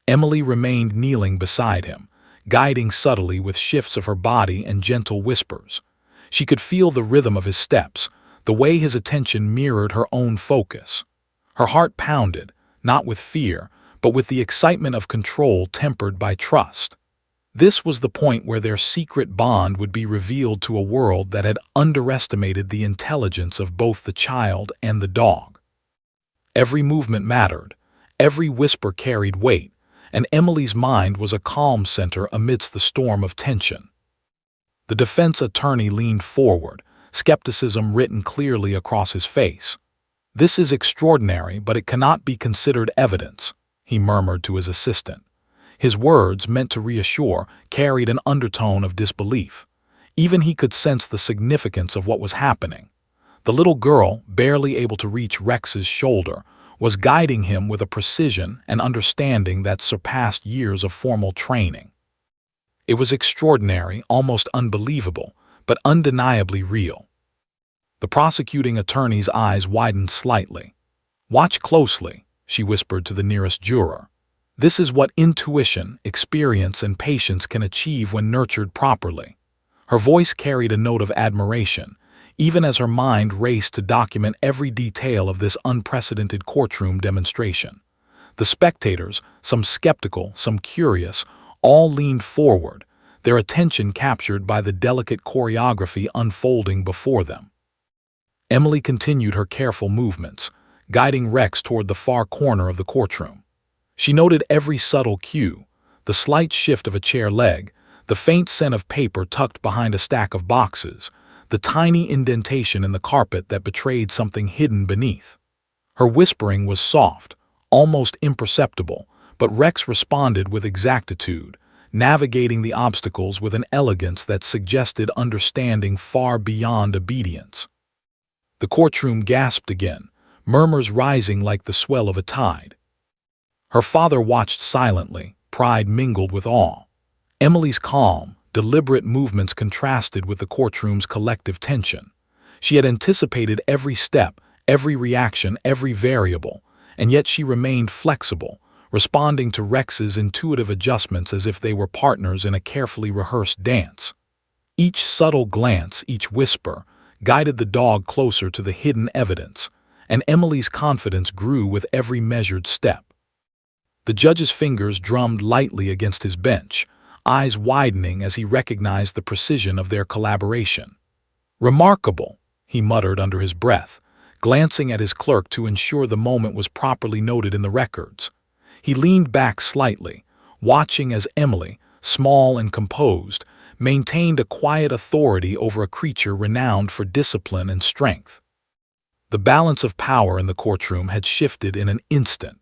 Emily remained kneeling beside him, guiding subtly with shifts of her body and gentle whispers. She could feel the rhythm of his steps, the way his attention mirrored her own focus. Her heart pounded, not with fear, but with the excitement of control tempered by trust. This was the point where their secret bond would be revealed to a world that had underestimated the intelligence of both the child and the dog. Every movement mattered, every whisper carried weight, and Emily's mind was a calm center amidst the storm of tension. The defense attorney leaned forward, skepticism written clearly across his face. "This is extraordinary, but it cannot be considered evidence," he murmured to his assistant. His words, meant to reassure, carried an undertone of disbelief. Even he could sense the significance of what was happening. The little girl, barely able to reach Rex's shoulder, was guiding him with a precision and understanding that surpassed years of formal training. It was extraordinary, almost unbelievable, but undeniably real. The prosecuting attorney's eyes widened slightly. "Watch closely," she whispered to the nearest juror. "This is what intuition, experience, and patience can achieve when nurtured properly." Her voice carried a note of admiration, even as her mind raced to document every detail of this unprecedented courtroom demonstration. The spectators, some skeptical, some curious, all leaned forward, their attention captured by the delicate choreography unfolding before them. Emily continued her careful movements, guiding Rex toward the far corner of the courtroom. She noted every subtle cue, the slight shift of a chair leg, the faint scent of paper tucked behind a stack of boxes, the tiny indentation in the carpet that betrayed something hidden beneath. Her whispering was soft, almost imperceptible, but Rex responded with exactitude, navigating the obstacles with an elegance that suggested understanding far beyond obedience. The courtroom gasped again, murmurs rising like the swell of a tide. Her father watched silently, pride mingled with awe. Emily's calm, deliberate movements contrasted with the courtroom's collective tension. She had anticipated every step, every reaction, every variable, and yet she remained flexible, responding to Rex's intuitive adjustments as if they were partners in a carefully rehearsed dance. Each subtle glance, each whisper, guided the dog closer to the hidden evidence, and Emily's confidence grew with every measured step. The judge's fingers drummed lightly against his bench, eyes widening as he recognized the precision of their collaboration. "Remarkable," he muttered under his breath, glancing at his clerk to ensure the moment was properly noted in the records. He leaned back slightly, watching as Emily, small and composed, maintained a quiet authority over a creature renowned for discipline and strength. The balance of power in the courtroom had shifted in an instant,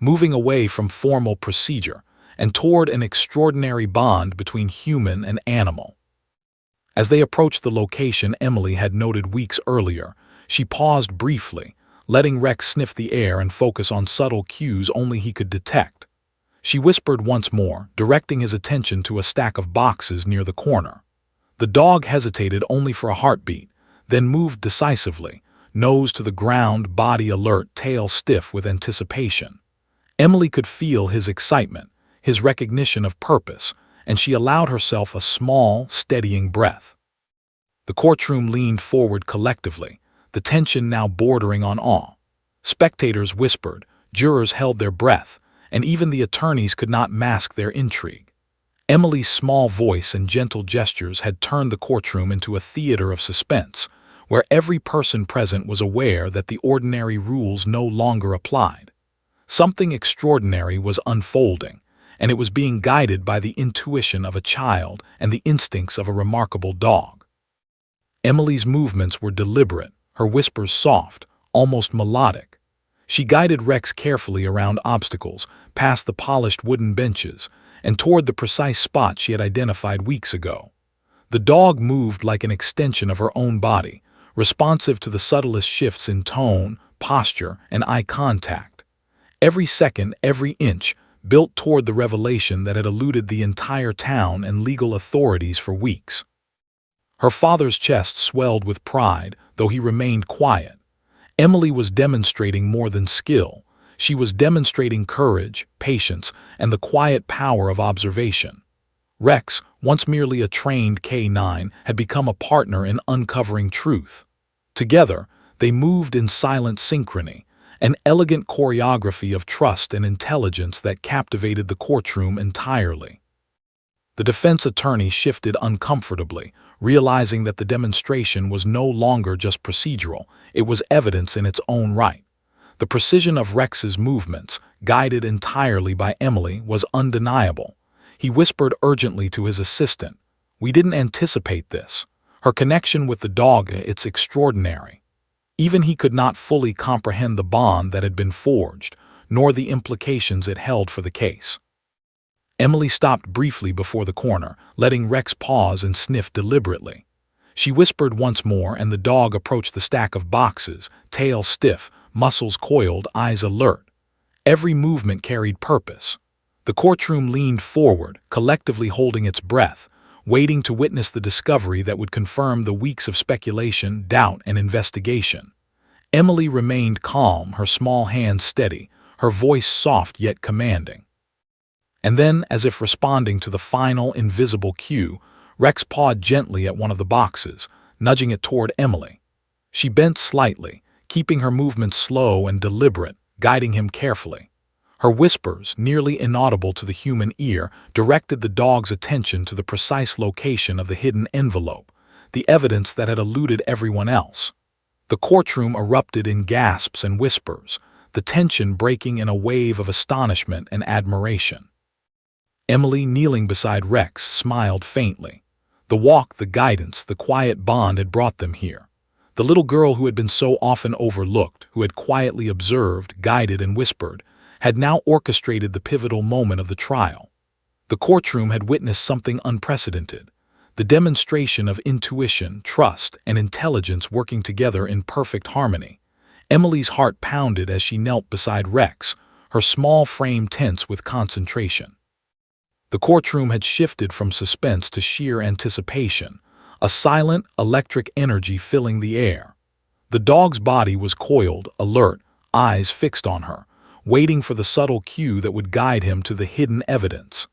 moving away from formal procedure and toward an extraordinary bond between human and animal. As they approached the location Emily had noted weeks earlier, she paused briefly, letting Rex sniff the air and focus on subtle cues only he could detect. She whispered once more, directing his attention to a stack of boxes near the corner. The dog hesitated only for a heartbeat, then moved decisively, nose to the ground, body alert, tail stiff with anticipation. Emily could feel his excitement, his recognition of purpose, and she allowed herself a small, steadying breath. The courtroom leaned forward collectively, the tension now bordering on awe. Spectators whispered, jurors held their breath, and even the attorneys could not mask their intrigue. Emily's small voice and gentle gestures had turned the courtroom into a theater of suspense, where every person present was aware that the ordinary rules no longer applied. Something extraordinary was unfolding, and it was being guided by the intuition of a child and the instincts of a remarkable dog. Emily's movements were deliberate, her whispers soft, almost melodic. She guided Rex carefully around obstacles, past the polished wooden benches, and toward the precise spot she had identified weeks ago. The dog moved like an extension of her own body, responsive to the subtlest shifts in tone, posture, and eye contact. Every second, every inch, built toward the revelation that had eluded the entire town and legal authorities for weeks. Her father's chest swelled with pride, though he remained quiet. Emily was demonstrating more than skill. She was demonstrating courage, patience, and the quiet power of observation. Rex, once merely a trained K9, had become a partner in uncovering truth. Together, they moved in silent synchrony, an elegant choreography of trust and intelligence that captivated the courtroom entirely. The defense attorney shifted uncomfortably, realizing that the demonstration was no longer just procedural, it was evidence in its own right. The precision of Rex's movements, guided entirely by Emily, was undeniable. He whispered urgently to his assistant, "We didn't anticipate this. Her connection with the dog, it's extraordinary." Even he could not fully comprehend the bond that had been forged, nor the implications it held for the case. Emily stopped briefly before the corner, letting Rex pause and sniff deliberately. She whispered once more, and the dog approached the stack of boxes, tail stiff, muscles coiled, eyes alert. Every movement carried purpose. The courtroom leaned forward, collectively holding its breath, waiting to witness the discovery that would confirm the weeks of speculation, doubt, and investigation. Emily remained calm, her small hands steady, her voice soft yet commanding. And then, as if responding to the final invisible cue, Rex pawed gently at one of the boxes, nudging it toward Emily. She bent slightly, keeping her movements slow and deliberate, guiding him carefully. Her whispers, nearly inaudible to the human ear, directed the dog's attention to the precise location of the hidden envelope, the evidence that had eluded everyone else. The courtroom erupted in gasps and whispers, the tension breaking in a wave of astonishment and admiration. Emily, kneeling beside Rex, smiled faintly. The walk, the guidance, the quiet bond had brought them here. The little girl who had been so often overlooked, who had quietly observed, guided, and whispered, had now orchestrated the pivotal moment of the trial. The courtroom had witnessed something unprecedented, the demonstration of intuition, trust, and intelligence working together in perfect harmony. Emily's heart pounded as she knelt beside Rex, her small frame tense with concentration. The courtroom had shifted from suspense to sheer anticipation, a silent, electric energy filling the air. The dog's body was coiled, alert, eyes fixed on her, waiting for the subtle cue that would guide him to the hidden evidence.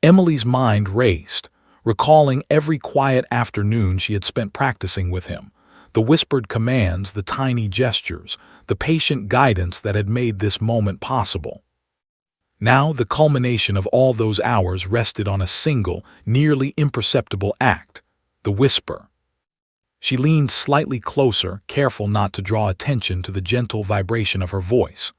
Emily's mind raced, recalling every quiet afternoon she had spent practicing with him, the whispered commands, the tiny gestures, the patient guidance that had made this moment possible. Now the culmination of all those hours rested on a single, nearly imperceptible act: the whisper. She leaned slightly closer, careful not to draw attention to the gentle vibration of her voice.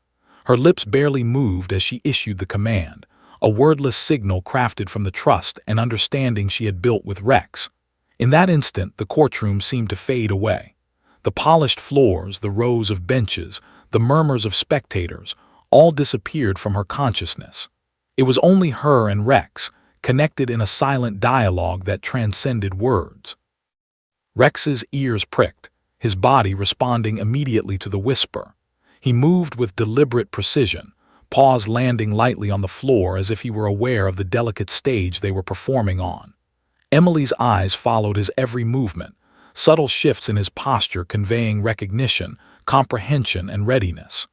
Her lips barely moved as she issued the command, a wordless signal crafted from the trust and understanding she had built with Rex. In that instant, the courtroom seemed to fade away. The polished floors, the rows of benches, the murmurs of spectators, all disappeared from her consciousness. It was only her and Rex, connected in a silent dialogue that transcended words. Rex's ears pricked, his body responding immediately to the whisper. He moved with deliberate precision, paws landing lightly on the floor as if he were aware of the delicate stage they were performing on. Emily's eyes followed his every movement, subtle shifts in his posture conveying recognition, comprehension, and readiness.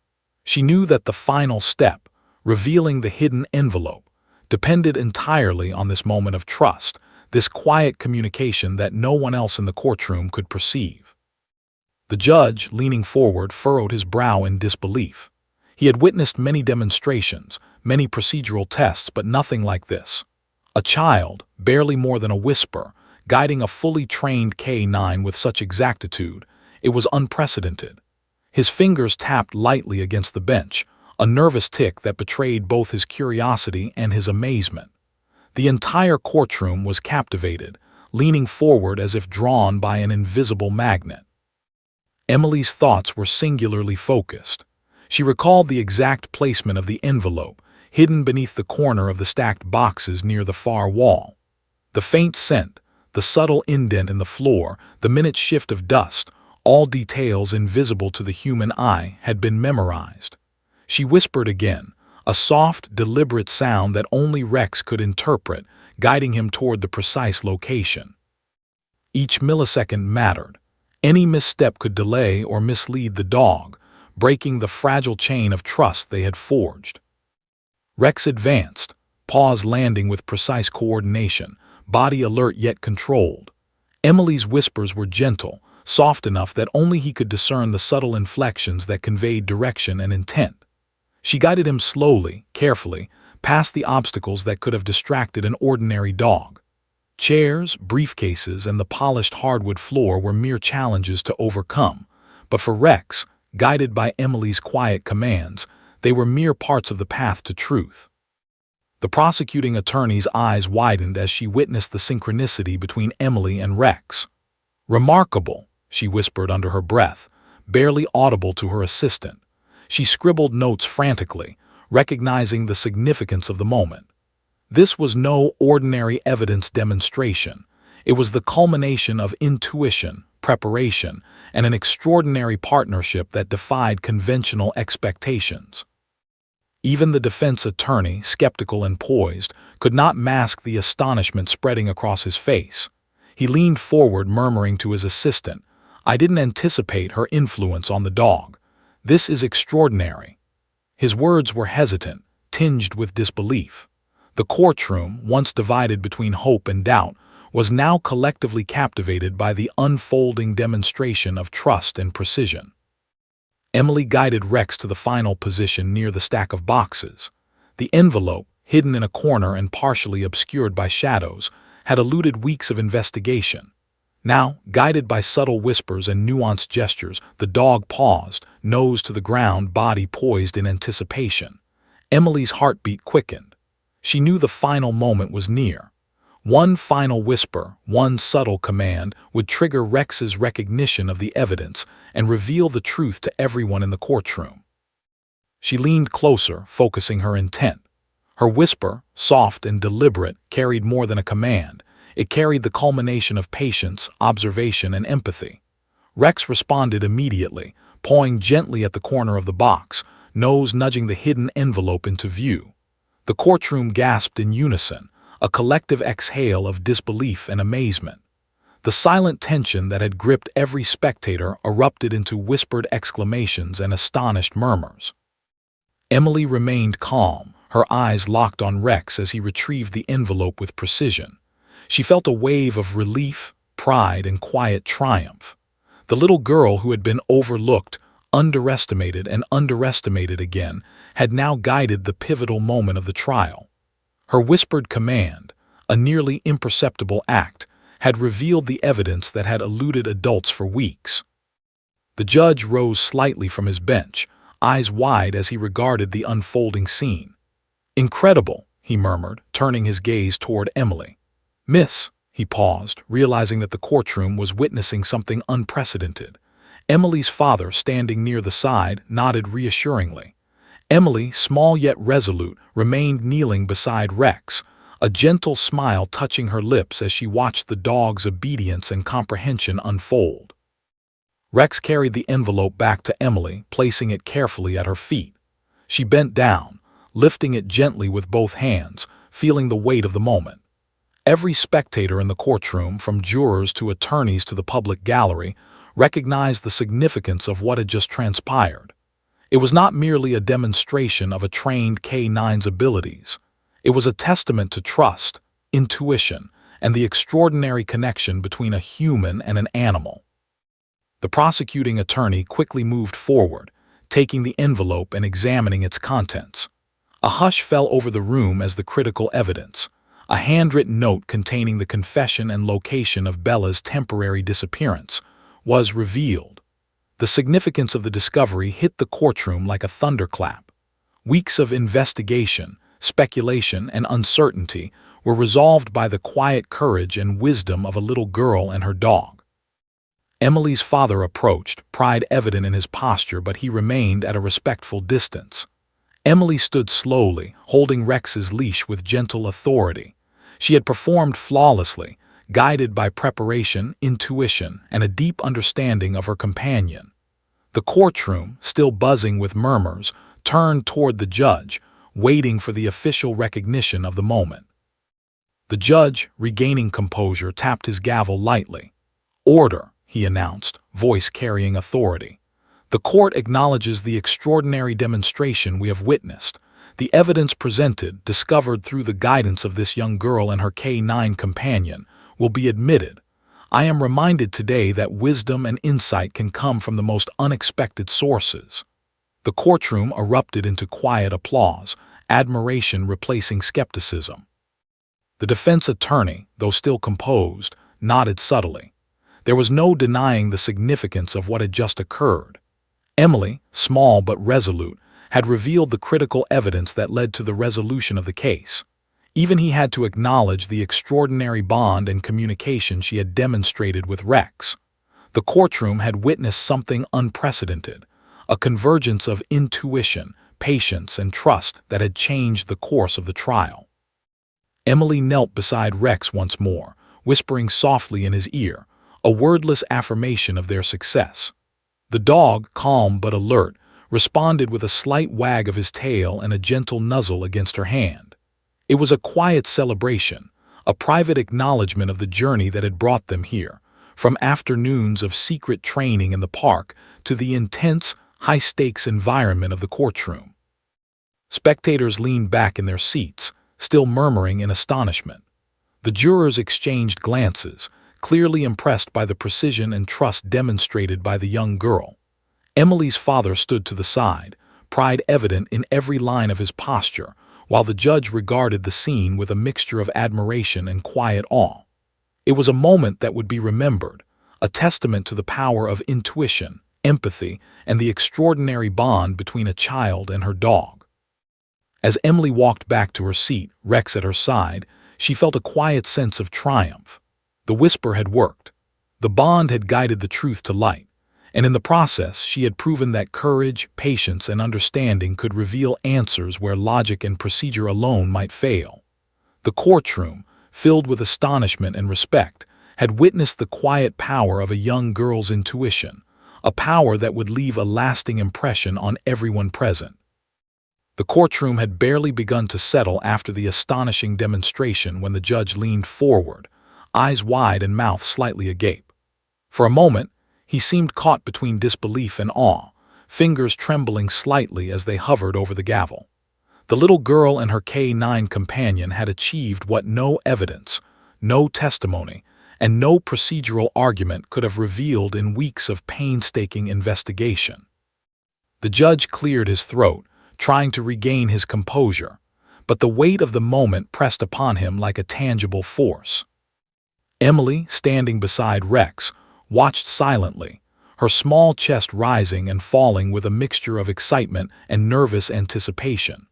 She knew that the final step, revealing the hidden envelope, depended entirely on this moment of trust, this quiet communication that no one else in the courtroom could perceive. The judge, leaning forward, furrowed his brow in disbelief. He had witnessed many demonstrations, many procedural tests, but nothing like this. A child, barely more than a whisper, guiding a fully trained K9 with such exactitude, it was unprecedented. His fingers tapped lightly against the bench, a nervous tick that betrayed both his curiosity and his amazement. The entire courtroom was captivated, leaning forward as if drawn by an invisible magnet. Emily's thoughts were singularly focused. She recalled the exact placement of the envelope, hidden beneath the corner of the stacked boxes near the far wall. The faint scent, the subtle indent in the floor, the minute shift of dust, all details invisible to the human eye, had been memorized. She whispered again, a soft, deliberate sound that only Rex could interpret, guiding him toward the precise location. Each millisecond mattered. Any misstep could delay or mislead the dog, breaking the fragile chain of trust they had forged. Rex advanced, paws landing with precise coordination, body alert yet controlled. Emily's whispers were gentle, soft enough that only he could discern the subtle inflections that conveyed direction and intent. She guided him slowly, carefully, past the obstacles that could have distracted an ordinary dog. Chairs, briefcases, and the polished hardwood floor were mere challenges to overcome, but for Rex, guided by Emily's quiet commands, they were mere parts of the path to truth. The prosecuting attorney's eyes widened as she witnessed the synchronicity between Emily and Rex. "Remarkable," she whispered under her breath, barely audible to her assistant. She scribbled notes frantically, recognizing the significance of the moment. This was no ordinary evidence demonstration. It was the culmination of intuition, preparation, and an extraordinary partnership that defied conventional expectations. Even the defense attorney, skeptical and poised, could not mask the astonishment spreading across his face. He leaned forward, murmuring to his assistant, "I didn't anticipate her influence on the dog. This is extraordinary." His words were hesitant, tinged with disbelief. The courtroom, once divided between hope and doubt, was now collectively captivated by the unfolding demonstration of trust and precision. Emily guided Rex to the final position near the stack of boxes. The envelope, hidden in a corner and partially obscured by shadows, had eluded weeks of investigation. Now, guided by subtle whispers and nuanced gestures, the dog paused, nose to the ground, body poised in anticipation. Emily's heartbeat quickened. She knew the final moment was near. One final whisper, one subtle command, would trigger Rex's recognition of the evidence and reveal the truth to everyone in the courtroom. She leaned closer, focusing her intent. Her whisper, soft and deliberate, carried more than a command. It carried the culmination of patience, observation, and empathy. Rex responded immediately, pawing gently at the corner of the box, nose nudging the hidden envelope into view. The courtroom gasped in unison, a collective exhale of disbelief and amazement. The silent tension that had gripped every spectator erupted into whispered exclamations and astonished murmurs. Emily remained calm, her eyes locked on Rex as he retrieved the envelope with precision. She felt a wave of relief, pride, and quiet triumph. The little girl who had been overlooked, underestimated and underestimated again, had now guided the pivotal moment of the trial. Her whispered command, a nearly imperceptible act, had revealed the evidence that had eluded adults for weeks. The judge rose slightly from his bench, eyes wide as he regarded the unfolding scene. "Incredible," he murmured, turning his gaze toward Emily. "Miss," he paused, realizing that the courtroom was witnessing something unprecedented. Emily's father, standing near the side, nodded reassuringly. Emily, small yet resolute, remained kneeling beside Rex, a gentle smile touching her lips as she watched the dog's obedience and comprehension unfold. Rex carried the envelope back to Emily, placing it carefully at her feet. She bent down, lifting it gently with both hands, feeling the weight of the moment. Every spectator in the courtroom, from jurors to attorneys to the public gallery, recognized the significance of what had just transpired. It was not merely a demonstration of a trained K-9's abilities. It was a testament to trust, intuition, and the extraordinary connection between a human and an animal. The prosecuting attorney quickly moved forward, taking the envelope and examining its contents. A hush fell over the room as the critical evidence, a handwritten note containing the confession and location of Bella's temporary disappearance, was revealed. The significance of the discovery hit the courtroom like a thunderclap. Weeks of investigation, speculation, and uncertainty were resolved by the quiet courage and wisdom of a little girl and her dog. Emily's father approached, pride evident in his posture, but he remained at a respectful distance. Emily stood slowly, holding Rex's leash with gentle authority. She had performed flawlessly, guided by preparation, intuition, and a deep understanding of her companion. The courtroom, still buzzing with murmurs, turned toward the judge, waiting for the official recognition of the moment. The judge, regaining composure, tapped his gavel lightly. "Order," he announced, voice carrying authority. "The court acknowledges the extraordinary demonstration we have witnessed. The evidence presented, discovered through the guidance of this young girl and her K-9 companion, will be admitted. I am reminded today that wisdom and insight can come from the most unexpected sources." The courtroom erupted into quiet applause, admiration replacing skepticism. The defense attorney, though still composed, nodded subtly. There was no denying the significance of what had just occurred. Emily, small but resolute, had revealed the critical evidence that led to the resolution of the case. Even he had to acknowledge the extraordinary bond and communication she had demonstrated with Rex. The courtroom had witnessed something unprecedented, a convergence of intuition, patience, and trust that had changed the course of the trial. Emily knelt beside Rex once more, whispering softly in his ear, a wordless affirmation of their success. The dog, calm but alert, responded with a slight wag of his tail and a gentle nuzzle against her hand. It was a quiet celebration, a private acknowledgement of the journey that had brought them here, from afternoons of secret training in the park to the intense, high-stakes environment of the courtroom. Spectators leaned back in their seats, still murmuring in astonishment. The jurors exchanged glances, clearly impressed by the precision and trust demonstrated by the young girl. Emily's father stood to the side, pride evident in every line of his posture, while the judge regarded the scene with a mixture of admiration and quiet awe. It was a moment that would be remembered, a testament to the power of intuition, empathy, and the extraordinary bond between a child and her dog. As Emily walked back to her seat, Rex at her side, she felt a quiet sense of triumph. The whisper had worked. The bond had guided the truth to light, and in the process she had proven that courage, patience, and understanding could reveal answers where logic and procedure alone might fail. The courtroom, filled with astonishment and respect, had witnessed the quiet power of a young girl's intuition, a power that would leave a lasting impression on everyone present. The courtroom had barely begun to settle after the astonishing demonstration when the judge leaned forward, eyes wide and mouth slightly agape. For a moment, he seemed caught between disbelief and awe, fingers trembling slightly as they hovered over the gavel. The little girl and her K-9 companion had achieved what no evidence, no testimony, and no procedural argument could have revealed in weeks of painstaking investigation. The judge cleared his throat, trying to regain his composure, but the weight of the moment pressed upon him like a tangible force. Emily, standing beside Rex, watched silently, her small chest rising and falling with a mixture of excitement and nervous anticipation.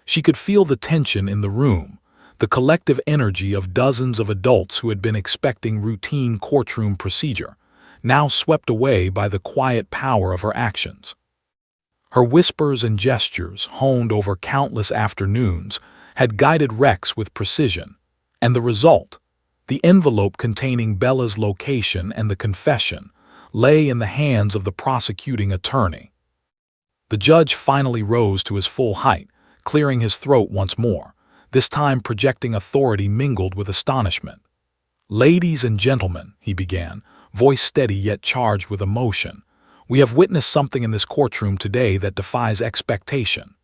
She could feel the tension in the room, the collective energy of dozens of adults who had been expecting routine courtroom procedure, now swept away by the quiet power of her actions. Her whispers and gestures, honed over countless afternoons, had guided Rex with precision, and the result, the envelope containing Bella's location and the confession, lay in the hands of the prosecuting attorney. The judge finally rose to his full height, clearing his throat once more, this time projecting authority mingled with astonishment. "Ladies and gentlemen," he began, voice steady yet charged with emotion, "we have witnessed something in this courtroom today that defies expectation.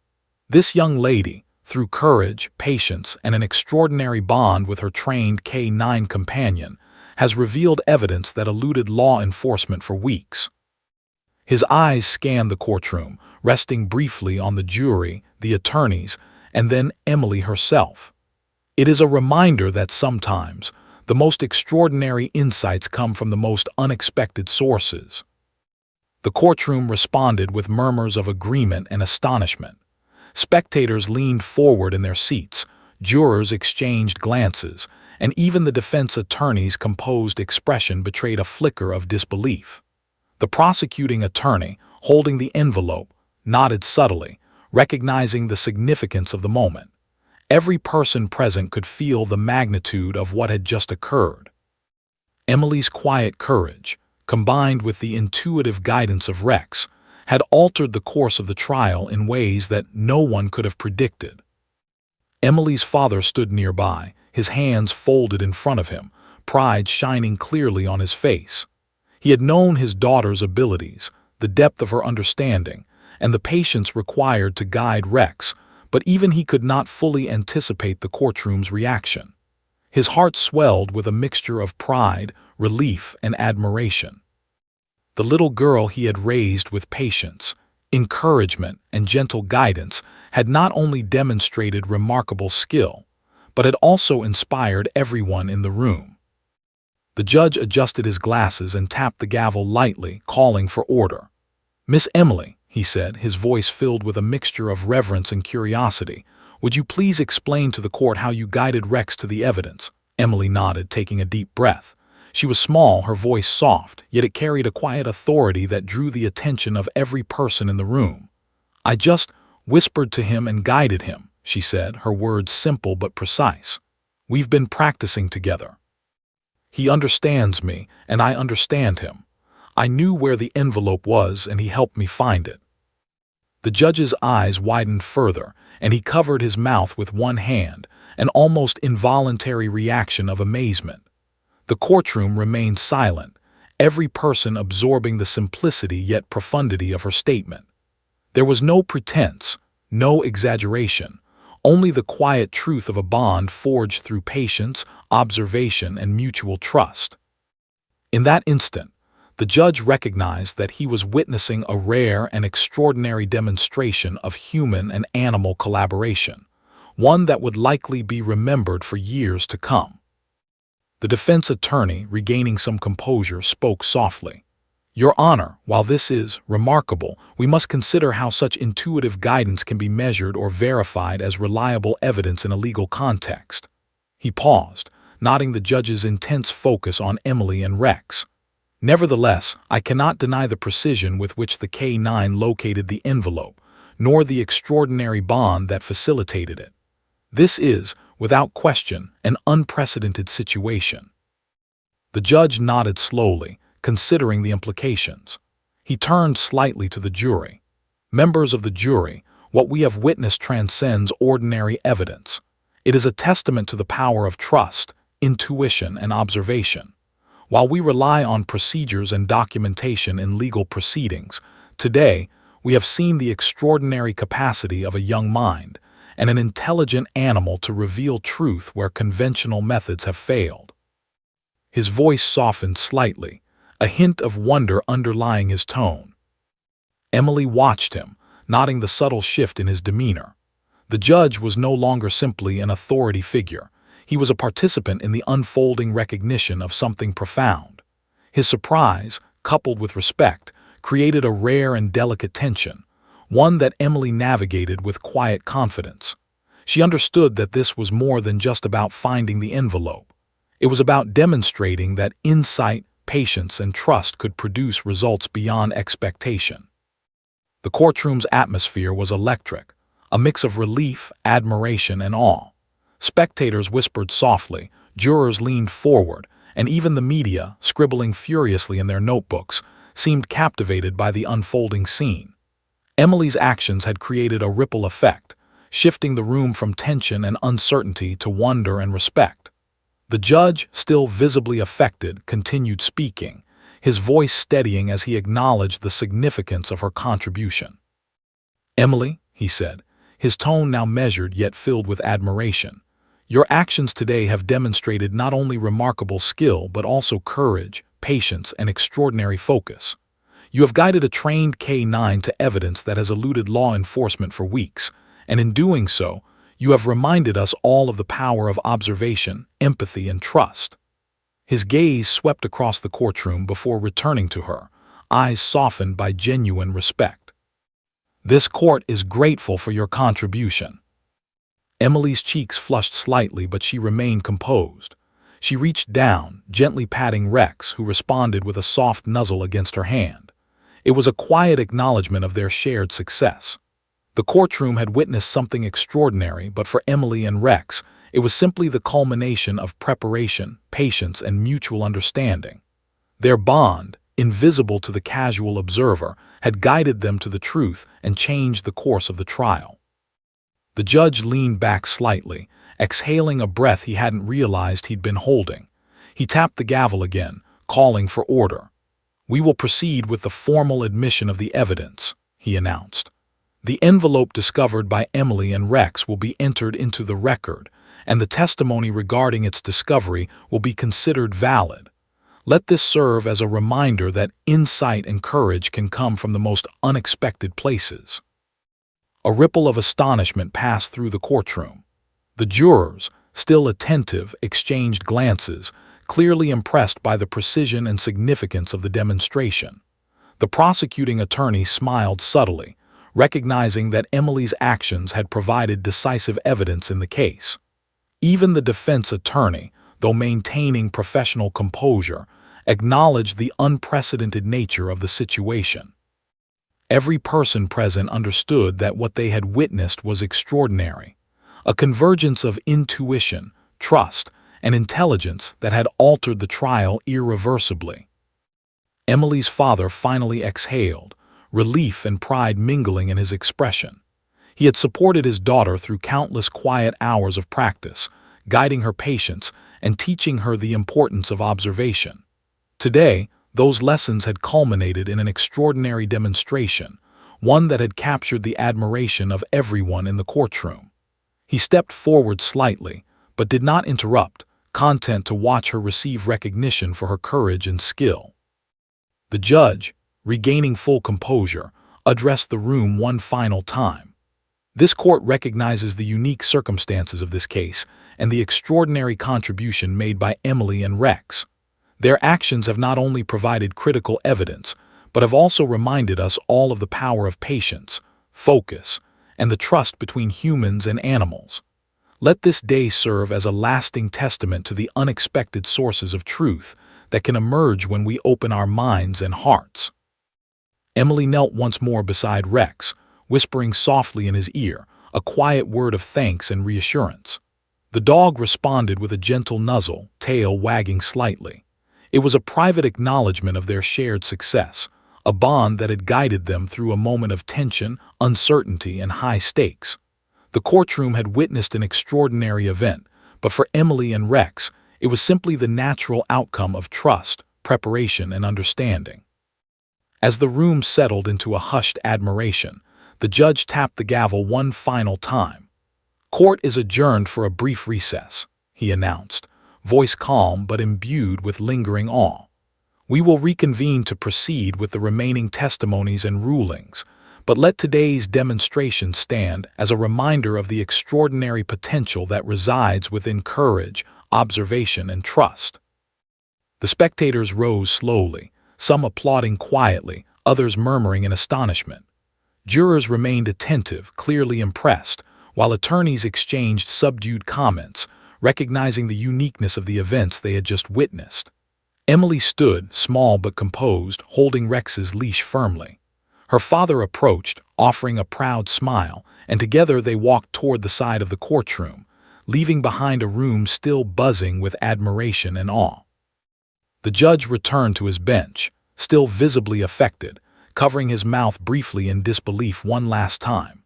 This young lady, through courage, patience, and an extraordinary bond with her trained K-9 companion, has revealed evidence that eluded law enforcement for weeks." His eyes scanned the courtroom, resting briefly on the jury, the attorneys, and then Emily herself. It is a reminder that sometimes the most extraordinary insights come from the most unexpected sources. The courtroom responded with murmurs of agreement and astonishment. Spectators leaned forward in their seats, jurors exchanged glances, and even the defense attorney's composed expression betrayed a flicker of disbelief. The prosecuting attorney, holding the envelope, nodded subtly, recognizing the significance of the moment. Every person present could feel the magnitude of what had just occurred. Emily's quiet courage, combined with the intuitive guidance of Rex, had altered the course of the trial in ways that no one could have predicted. Emily's father stood nearby, his hands folded in front of him, pride shining clearly on his face. He had known his daughter's abilities, the depth of her understanding, and the patience required to guide Rex, but even he could not fully anticipate the courtroom's reaction. His heart swelled with a mixture of pride, relief, and admiration. The little girl he had raised with patience, encouragement, and gentle guidance had not only demonstrated remarkable skill, but had also inspired everyone in the room. The judge adjusted his glasses and tapped the gavel lightly, calling for order. "Miss Emily," he said, his voice filled with a mixture of reverence and curiosity, "would you please explain to the court how you guided Rex to the evidence?" Emily nodded, taking a deep breath. She was small, her voice soft, yet it carried a quiet authority that drew the attention of every person in the room. "I just whispered to him and guided him," she said, her words simple but precise. "We've been practicing together. He understands me, and I understand him. I knew where the envelope was, and he helped me find it." The judge's eyes widened further, and he covered his mouth with one hand, an almost involuntary reaction of amazement. The courtroom remained silent, every person absorbing the simplicity yet profundity of her statement. There was no pretense, no exaggeration, only the quiet truth of a bond forged through patience, observation, and mutual trust. In that instant, the judge recognized that he was witnessing a rare and extraordinary demonstration of human and animal collaboration, one that would likely be remembered for years to come. The defense attorney, regaining some composure, spoke softly. "Your Honor, while this is remarkable, we must consider how such intuitive guidance can be measured or verified as reliable evidence in a legal context." He paused, noting the judge's intense focus on Emily and Rex. "Nevertheless, I cannot deny the precision with which the K-9 located the envelope, nor the extraordinary bond that facilitated it. This is, without question, an unprecedented situation." The judge nodded slowly, considering the implications. He turned slightly to the jury. "Members of the jury, what we have witnessed transcends ordinary evidence. It is a testament to the power of trust, intuition, and observation. While we rely on procedures and documentation in legal proceedings, today we have seen the extraordinary capacity of a young mind and an intelligent animal to reveal truth where conventional methods have failed." His voice softened slightly, a hint of wonder underlying his tone. Emily watched him, noting the subtle shift in his demeanor. The judge was no longer simply an authority figure. He was a participant in the unfolding recognition of something profound. His surprise, coupled with respect, created a rare and delicate tension, one that Emily navigated with quiet confidence. She understood that this was more than just about finding the envelope. It was about demonstrating that insight, patience, and trust could produce results beyond expectation. The courtroom's atmosphere was electric, a mix of relief, admiration, and awe. Spectators whispered softly, jurors leaned forward, and even the media, scribbling furiously in their notebooks, seemed captivated by the unfolding scene. Emily's actions had created a ripple effect, shifting the room from tension and uncertainty to wonder and respect. The judge, still visibly affected, continued speaking, his voice steadying as he acknowledged the significance of her contribution. "Emily," he said, his tone now measured yet filled with admiration, "your actions today have demonstrated not only remarkable skill but also courage, patience, and extraordinary focus. You have guided a trained K-9 to evidence that has eluded law enforcement for weeks, and in doing so, you have reminded us all of the power of observation, empathy, and trust." His gaze swept across the courtroom before returning to her, eyes softened by genuine respect. "This court is grateful for your contribution." Emily's cheeks flushed slightly, but she remained composed. She reached down, gently patting Rex, who responded with a soft nuzzle against her hand. It was a quiet acknowledgement of their shared success. The courtroom had witnessed something extraordinary, but for Emily and Rex, it was simply the culmination of preparation, patience, and mutual understanding. Their bond, invisible to the casual observer, had guided them to the truth and changed the course of the trial. The judge leaned back slightly, exhaling a breath he hadn't realized he'd been holding. He tapped the gavel again, calling for order. "We will proceed with the formal admission of the evidence," he announced. "The envelope discovered by Emily and Rex will be entered into the record, and the testimony regarding its discovery will be considered valid. Let this serve as a reminder that insight and courage can come from the most unexpected places." A ripple of astonishment passed through the courtroom. The jurors, still attentive, exchanged glances, clearly impressed by the precision and significance of the demonstration. The prosecuting attorney smiled subtly, recognizing that Emily's actions had provided decisive evidence in the case. Even the defense attorney, though maintaining professional composure, acknowledged the unprecedented nature of the situation. Every person present understood that what they had witnessed was extraordinary, a convergence of intuition, trust, and intelligence that had altered the trial irreversibly. Emily's father finally exhaled, relief and pride mingling in his expression. He had supported his daughter through countless quiet hours of practice, guiding her patience and teaching her the importance of observation. Today, those lessons had culminated in an extraordinary demonstration, one that had captured the admiration of everyone in the courtroom. He stepped forward slightly, but did not interrupt, content to watch her receive recognition for her courage and skill. The judge, regaining full composure, addressed the room one final time. "This court recognizes the unique circumstances of this case and the extraordinary contribution made by Emily and Rex. Their actions have not only provided critical evidence, but have also reminded us all of the power of patience, focus, and the trust between humans and animals. Let this day serve as a lasting testament to the unexpected sources of truth that can emerge when we open our minds and hearts." Emily knelt once more beside Rex, whispering softly in his ear, a quiet word of thanks and reassurance. The dog responded with a gentle nuzzle, tail wagging slightly. It was a private acknowledgement of their shared success, a bond that had guided them through a moment of tension, uncertainty, and high stakes. The courtroom had witnessed an extraordinary event, but for Emily and Rex, it was simply the natural outcome of trust, preparation, and understanding. As the room settled into a hushed admiration, the judge tapped the gavel one final time. "Court is adjourned for a brief recess," he announced, voice calm but imbued with lingering awe. We will reconvene to proceed with the remaining testimonies and rulings, but let today's demonstration stand as a reminder of the extraordinary potential that resides within courage, observation, and trust. The spectators rose slowly, some applauding quietly, others murmuring in astonishment. Jurors remained attentive, clearly impressed, while attorneys exchanged subdued comments, recognizing the uniqueness of the events they had just witnessed. Emily stood, small but composed, holding Rex's leash firmly. Her father approached, offering a proud smile, and together they walked toward the side of the courtroom, leaving behind a room still buzzing with admiration and awe. The judge returned to his bench, still visibly affected, covering his mouth briefly in disbelief one last time.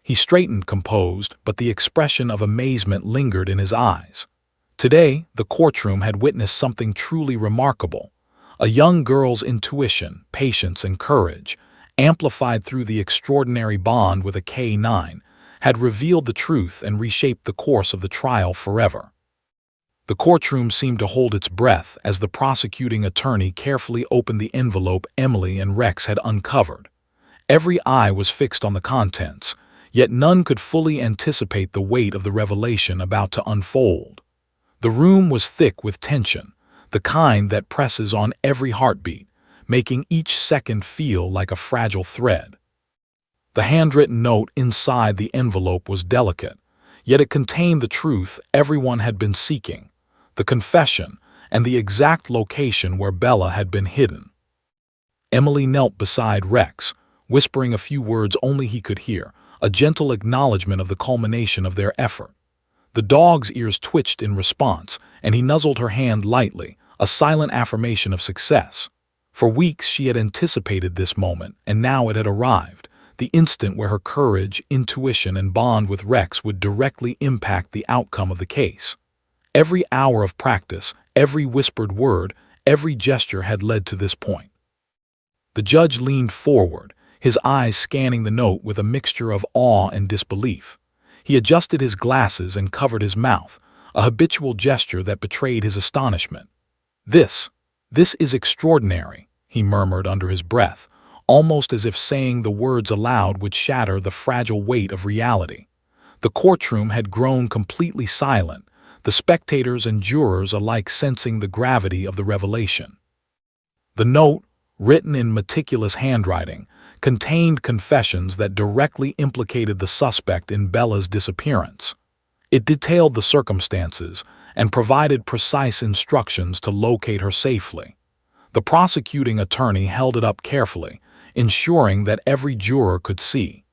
He straightened composed, but the expression of amazement lingered in his eyes. Today, the courtroom had witnessed something truly remarkable. A young girl's intuition, patience, and courage, amplified through the extraordinary bond with a K-9, had revealed the truth and reshaped the course of the trial forever. The courtroom seemed to hold its breath as the prosecuting attorney carefully opened the envelope Emily and Rex had uncovered. Every eye was fixed on the contents, yet none could fully anticipate the weight of the revelation about to unfold. The room was thick with tension, the kind that presses on every heartbeat, making each second feel like a fragile thread. The handwritten note inside the envelope was delicate, yet it contained the truth everyone had been seeking, the confession, and the exact location where Bella had been hidden. Emily knelt beside Rex, whispering a few words only he could hear, a gentle acknowledgement of the culmination of their effort. The dog's ears twitched in response, and he nuzzled her hand lightly, a silent affirmation of success. For weeks she had anticipated this moment, and now it had arrived, the instant where her courage, intuition, and bond with Rex would directly impact the outcome of the case. Every hour of practice, every whispered word, every gesture had led to this point. The judge leaned forward, his eyes scanning the note with a mixture of awe and disbelief. He adjusted his glasses and covered his mouth, a habitual gesture that betrayed his astonishment. This is extraordinary," he murmured under his breath, almost as if saying the words aloud would shatter the fragile weight of reality. The courtroom had grown completely silent, the spectators and jurors alike sensing the gravity of the revelation. The note, written in meticulous handwriting, contained confessions that directly implicated the suspect in Bella's disappearance. It detailed the circumstances and provided precise instructions to locate her safely. The prosecuting attorney held it up carefully, ensuring that every juror could see.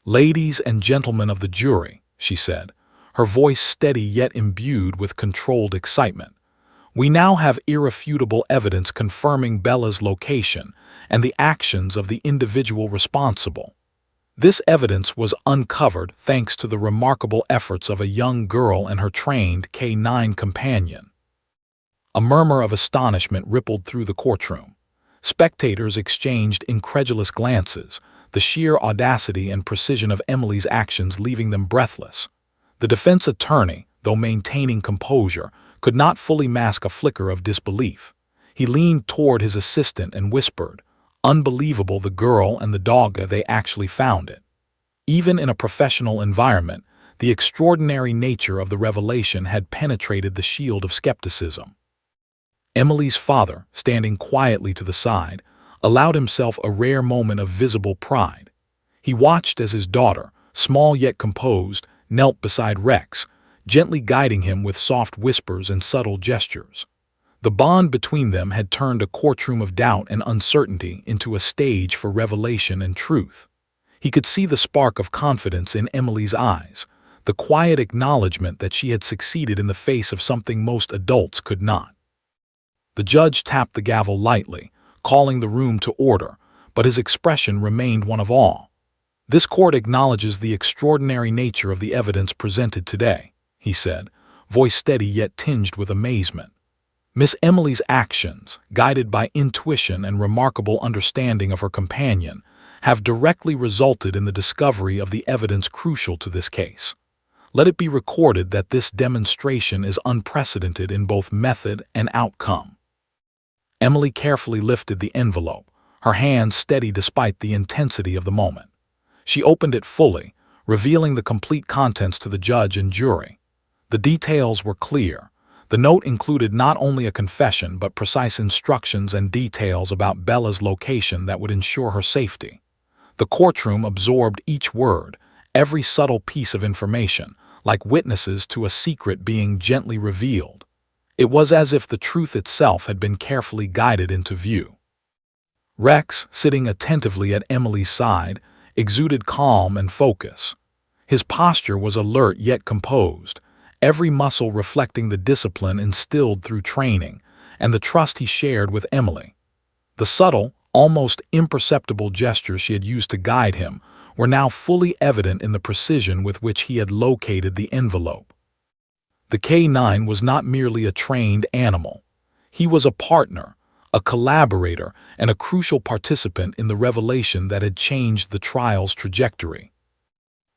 "Ladies and gentlemen of the jury," she said, her voice steady yet imbued with controlled excitement, "we now have irrefutable evidence confirming Bella's location and the actions of the individual responsible. This evidence was uncovered thanks to the remarkable efforts of a young girl and her trained K-9 companion." A murmur of astonishment rippled through the courtroom. Spectators exchanged incredulous glances, the sheer audacity and precision of Emily's actions leaving them breathless. The defense attorney, though maintaining composure, could not fully mask a flicker of disbelief. He leaned toward his assistant and whispered, "Unbelievable, the girl and the dog, they actually found it." Even in a professional environment, the extraordinary nature of the revelation had penetrated the shield of skepticism. Emily's father, standing quietly to the side, allowed himself a rare moment of visible pride. He watched as his daughter, small yet composed, knelt beside Rex, gently guiding him with soft whispers and subtle gestures. The bond between them had turned a courtroom of doubt and uncertainty into a stage for revelation and truth. He could see the spark of confidence in Emily's eyes, the quiet acknowledgement that she had succeeded in the face of something most adults could not. The judge tapped the gavel lightly, calling the room to order, but his expression remained one of awe. "This court acknowledges the extraordinary nature of the evidence presented today," he said, voice steady yet tinged with amazement. "Miss Emily's actions, guided by intuition and remarkable understanding of her companion, have directly resulted in the discovery of the evidence crucial to this case. Let it be recorded that this demonstration is unprecedented in both method and outcome." Emily carefully lifted the envelope, her hand steady despite the intensity of the moment. She opened it fully, revealing the complete contents to the judge and jury. The details were clear. The note included not only a confession but precise instructions and details about Bella's location that would ensure her safety. The courtroom absorbed each word, every subtle piece of information, like witnesses to a secret being gently revealed. It was as if the truth itself had been carefully guided into view. Rex, sitting attentively at Emily's side, exuded calm and focus. His posture was alert yet composed, every muscle reflecting the discipline instilled through training and the trust he shared with Emily. The subtle, almost imperceptible gestures she had used to guide him were now fully evident in the precision with which he had located the envelope. The K9 was not merely a trained animal. He was a partner, a collaborator, and a crucial participant in the revelation that had changed the trial's trajectory.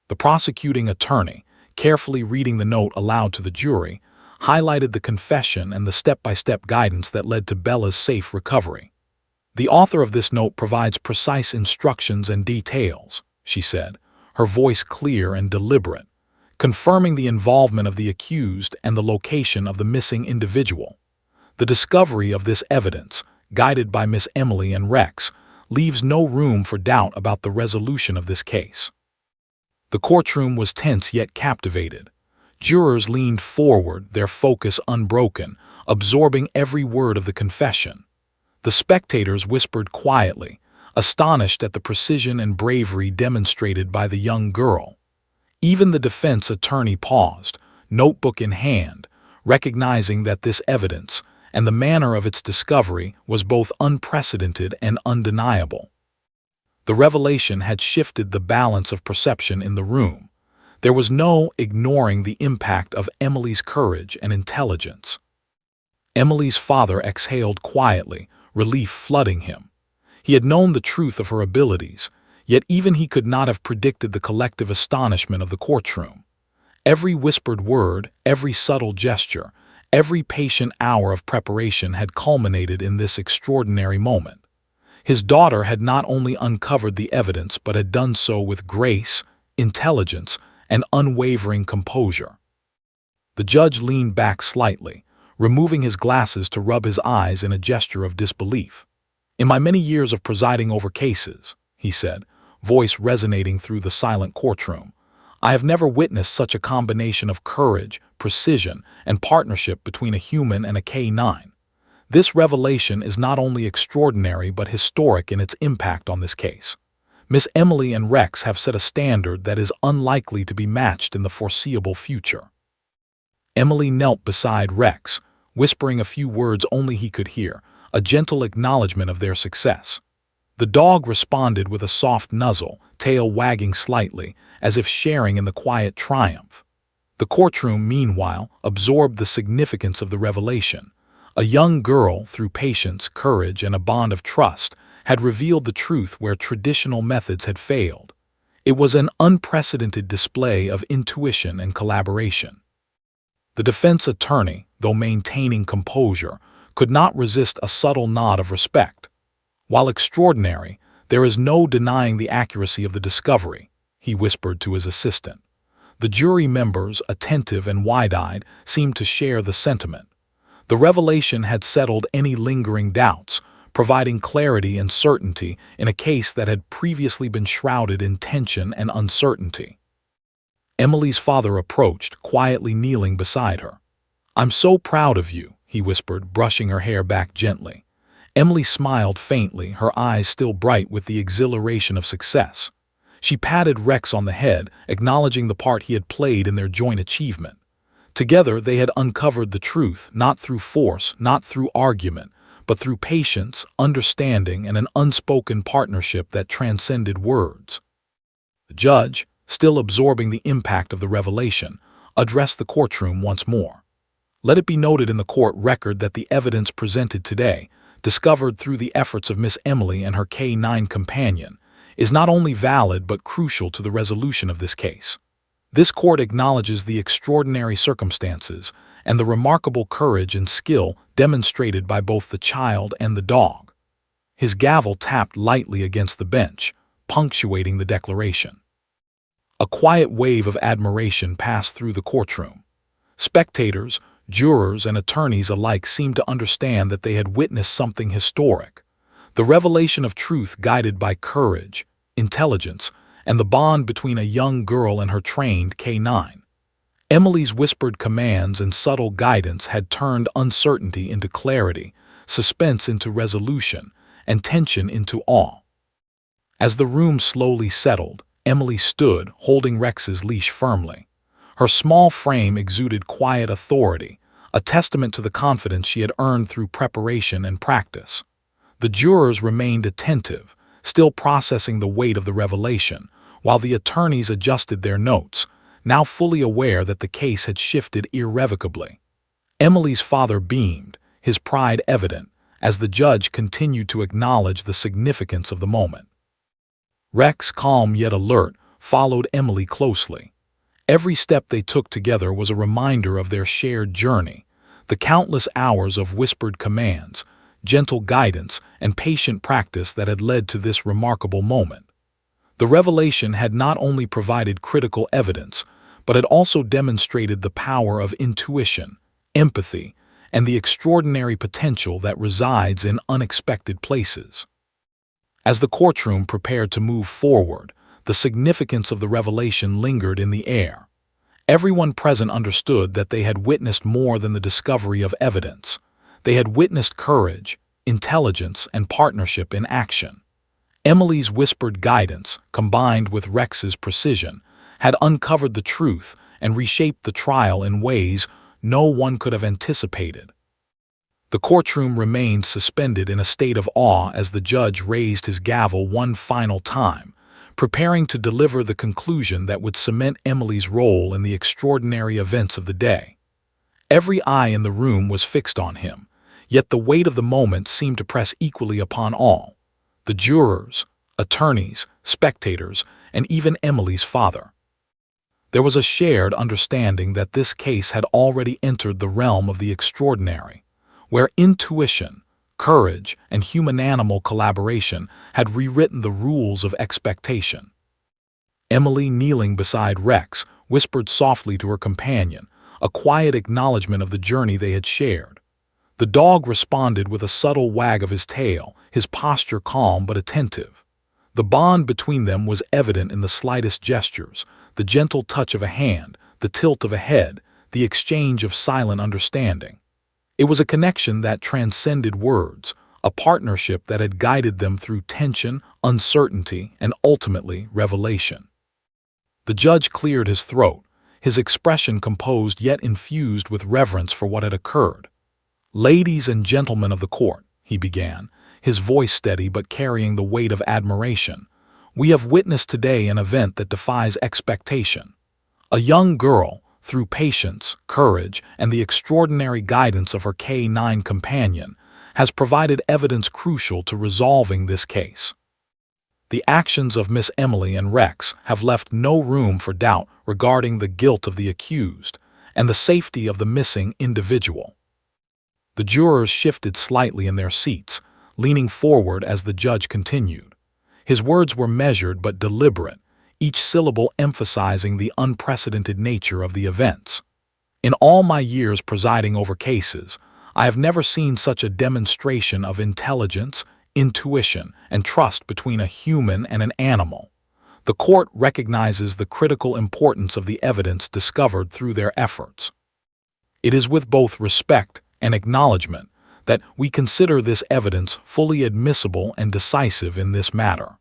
The prosecuting attorney, carefully reading the note aloud to the jury, highlighted the confession and the step-by-step guidance that led to Bella's safe recovery. "The author of this note provides precise instructions and details," she said, her voice clear and deliberate, confirming the involvement of the accused and the location of the missing individual. The discovery of this evidence, guided by Miss Emily and Rex, leaves no room for doubt about the resolution of this case. The courtroom was tense yet captivated. Jurors leaned forward, their focus unbroken, absorbing every word of the confession. The spectators whispered quietly, astonished at the precision and bravery demonstrated by the young girl. Even the defense attorney paused, notebook in hand, recognizing that this evidence, and the manner of its discovery, was both unprecedented and undeniable. The revelation had shifted the balance of perception in the room. There was no ignoring the impact of Emily's courage and intelligence. Emily's father exhaled quietly, relief flooding him. He had known the truth of her abilities, yet even he could not have predicted the collective astonishment of the courtroom. Every whispered word, every subtle gesture, every patient hour of preparation had culminated in this extraordinary moment. His daughter had not only uncovered the evidence but had done so with grace, intelligence, and unwavering composure. The judge leaned back slightly, removing his glasses to rub his eyes in a gesture of disbelief. "In my many years of presiding over cases," he said, voice resonating through the silent courtroom, "I have never witnessed such a combination of courage, precision, and partnership between a human and a K9. This revelation is not only extraordinary but historic in its impact on this case. Miss Emily and Rex have set a standard that is unlikely to be matched in the foreseeable future." Emily knelt beside Rex, whispering a few words only he could hear, a gentle acknowledgement of their success. The dog responded with a soft nuzzle, tail wagging slightly, as if sharing in the quiet triumph. The courtroom, meanwhile, absorbed the significance of the revelation. A young girl, through patience, courage, and a bond of trust, had revealed the truth where traditional methods had failed. It was an unprecedented display of intuition and collaboration. The defense attorney, though maintaining composure, could not resist a subtle nod of respect. "While extraordinary, there is no denying the accuracy of the discovery," he whispered to his assistant. The jury members, attentive and wide-eyed, seemed to share the sentiment. The revelation had settled any lingering doubts, providing clarity and certainty in a case that had previously been shrouded in tension and uncertainty. Emily's father approached, quietly kneeling beside her. "I'm so proud of you," he whispered, brushing her hair back gently. Emily smiled faintly, her eyes still bright with the exhilaration of success. She patted Rex on the head, acknowledging the part he had played in their joint achievement. Together they had uncovered the truth, not through force, not through argument, but through patience, understanding, and an unspoken partnership that transcended words. The judge, still absorbing the impact of the revelation, addressed the courtroom once more. "Let it be noted in the court record that the evidence presented today, discovered through the efforts of Miss Emily and her K9 companion, is not only valid but crucial to the resolution of this case. This court acknowledges the extraordinary circumstances and the remarkable courage and skill demonstrated by both the child and the dog. His gavel tapped lightly against the bench, punctuating the declaration. A quiet wave of admiration passed through the courtroom. Spectators, jurors, and attorneys alike seemed to understand that they had witnessed something historic. The revelation of truth guided by courage, intelligence, and the bond between a young girl and her trained K9. Emily's whispered commands and subtle guidance had turned uncertainty into clarity, suspense into resolution, and tension into awe. As the room slowly settled, Emily stood, holding Rex's leash firmly. Her small frame exuded quiet authority, a testament to the confidence she had earned through preparation and practice. The jurors remained attentive, still processing the weight of the revelation, while the attorneys adjusted their notes, now fully aware that the case had shifted irrevocably. Emily's father beamed, his pride evident, as the judge continued to acknowledge the significance of the moment. Rex, calm yet alert, followed Emily closely. Every step they took together was a reminder of their shared journey, the countless hours of whispered commands, gentle guidance, and patient practice that had led to this remarkable moment. The revelation had not only provided critical evidence, but had also demonstrated the power of intuition, empathy, and the extraordinary potential that resides in unexpected places. As the courtroom prepared to move forward, the significance of the revelation lingered in the air. Everyone present understood that they had witnessed more than the discovery of evidence. They had witnessed courage, intelligence, and partnership in action. Emily's whispered guidance, combined with Rex's precision, had uncovered the truth and reshaped the trial in ways no one could have anticipated. The courtroom remained suspended in a state of awe as the judge raised his gavel one final time, preparing to deliver the conclusion that would cement Emily's role in the extraordinary events of the day. Every eye in the room was fixed on him, yet the weight of the moment seemed to press equally upon all: the jurors, attorneys, spectators, and even Emily's father. There was a shared understanding that this case had already entered the realm of the extraordinary, where intuition, courage, and human-animal collaboration had rewritten the rules of expectation. Emily, kneeling beside Rex, whispered softly to her companion, a quiet acknowledgement of the journey they had shared. The dog responded with a subtle wag of his tail, his posture calm but attentive. The bond between them was evident in the slightest gestures, the gentle touch of a hand, the tilt of a head, the exchange of silent understanding. It was a connection that transcended words, a partnership that had guided them through tension, uncertainty, and ultimately revelation. The judge cleared his throat, his expression composed yet infused with reverence for what had occurred. "Ladies and gentlemen of the court," he began, his voice steady but carrying the weight of admiration, "we have witnessed today an event that defies expectation. A young girl, through patience, courage, and the extraordinary guidance of her K9 companion, has provided evidence crucial to resolving this case. The actions of Miss Emily and Rex have left no room for doubt regarding the guilt of the accused and the safety of the missing individual." The jurors shifted slightly in their seats, leaning forward as the judge continued. His words were measured but deliberate, each syllable emphasizing the unprecedented nature of the events. "In all my years presiding over cases, I have never seen such a demonstration of intelligence, intuition, and trust between a human and an animal. The court recognizes the critical importance of the evidence discovered through their efforts. It is with both respect and acknowledgement that we consider this evidence fully admissible and decisive in this matter."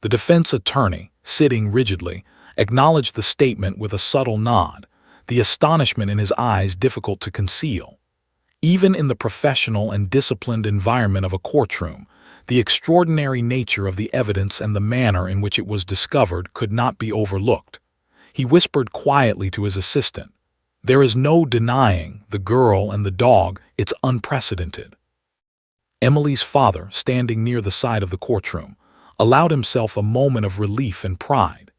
The defense attorney, sitting rigidly, acknowledged the statement with a subtle nod, the astonishment in his eyes difficult to conceal. Even in the professional and disciplined environment of a courtroom, the extraordinary nature of the evidence and the manner in which it was discovered could not be overlooked. He whispered quietly to his assistant, "There is no denying the girl and the dog, it's unprecedented." Emily's father, standing near the side of the courtroom, allowed himself a moment of relief and pride.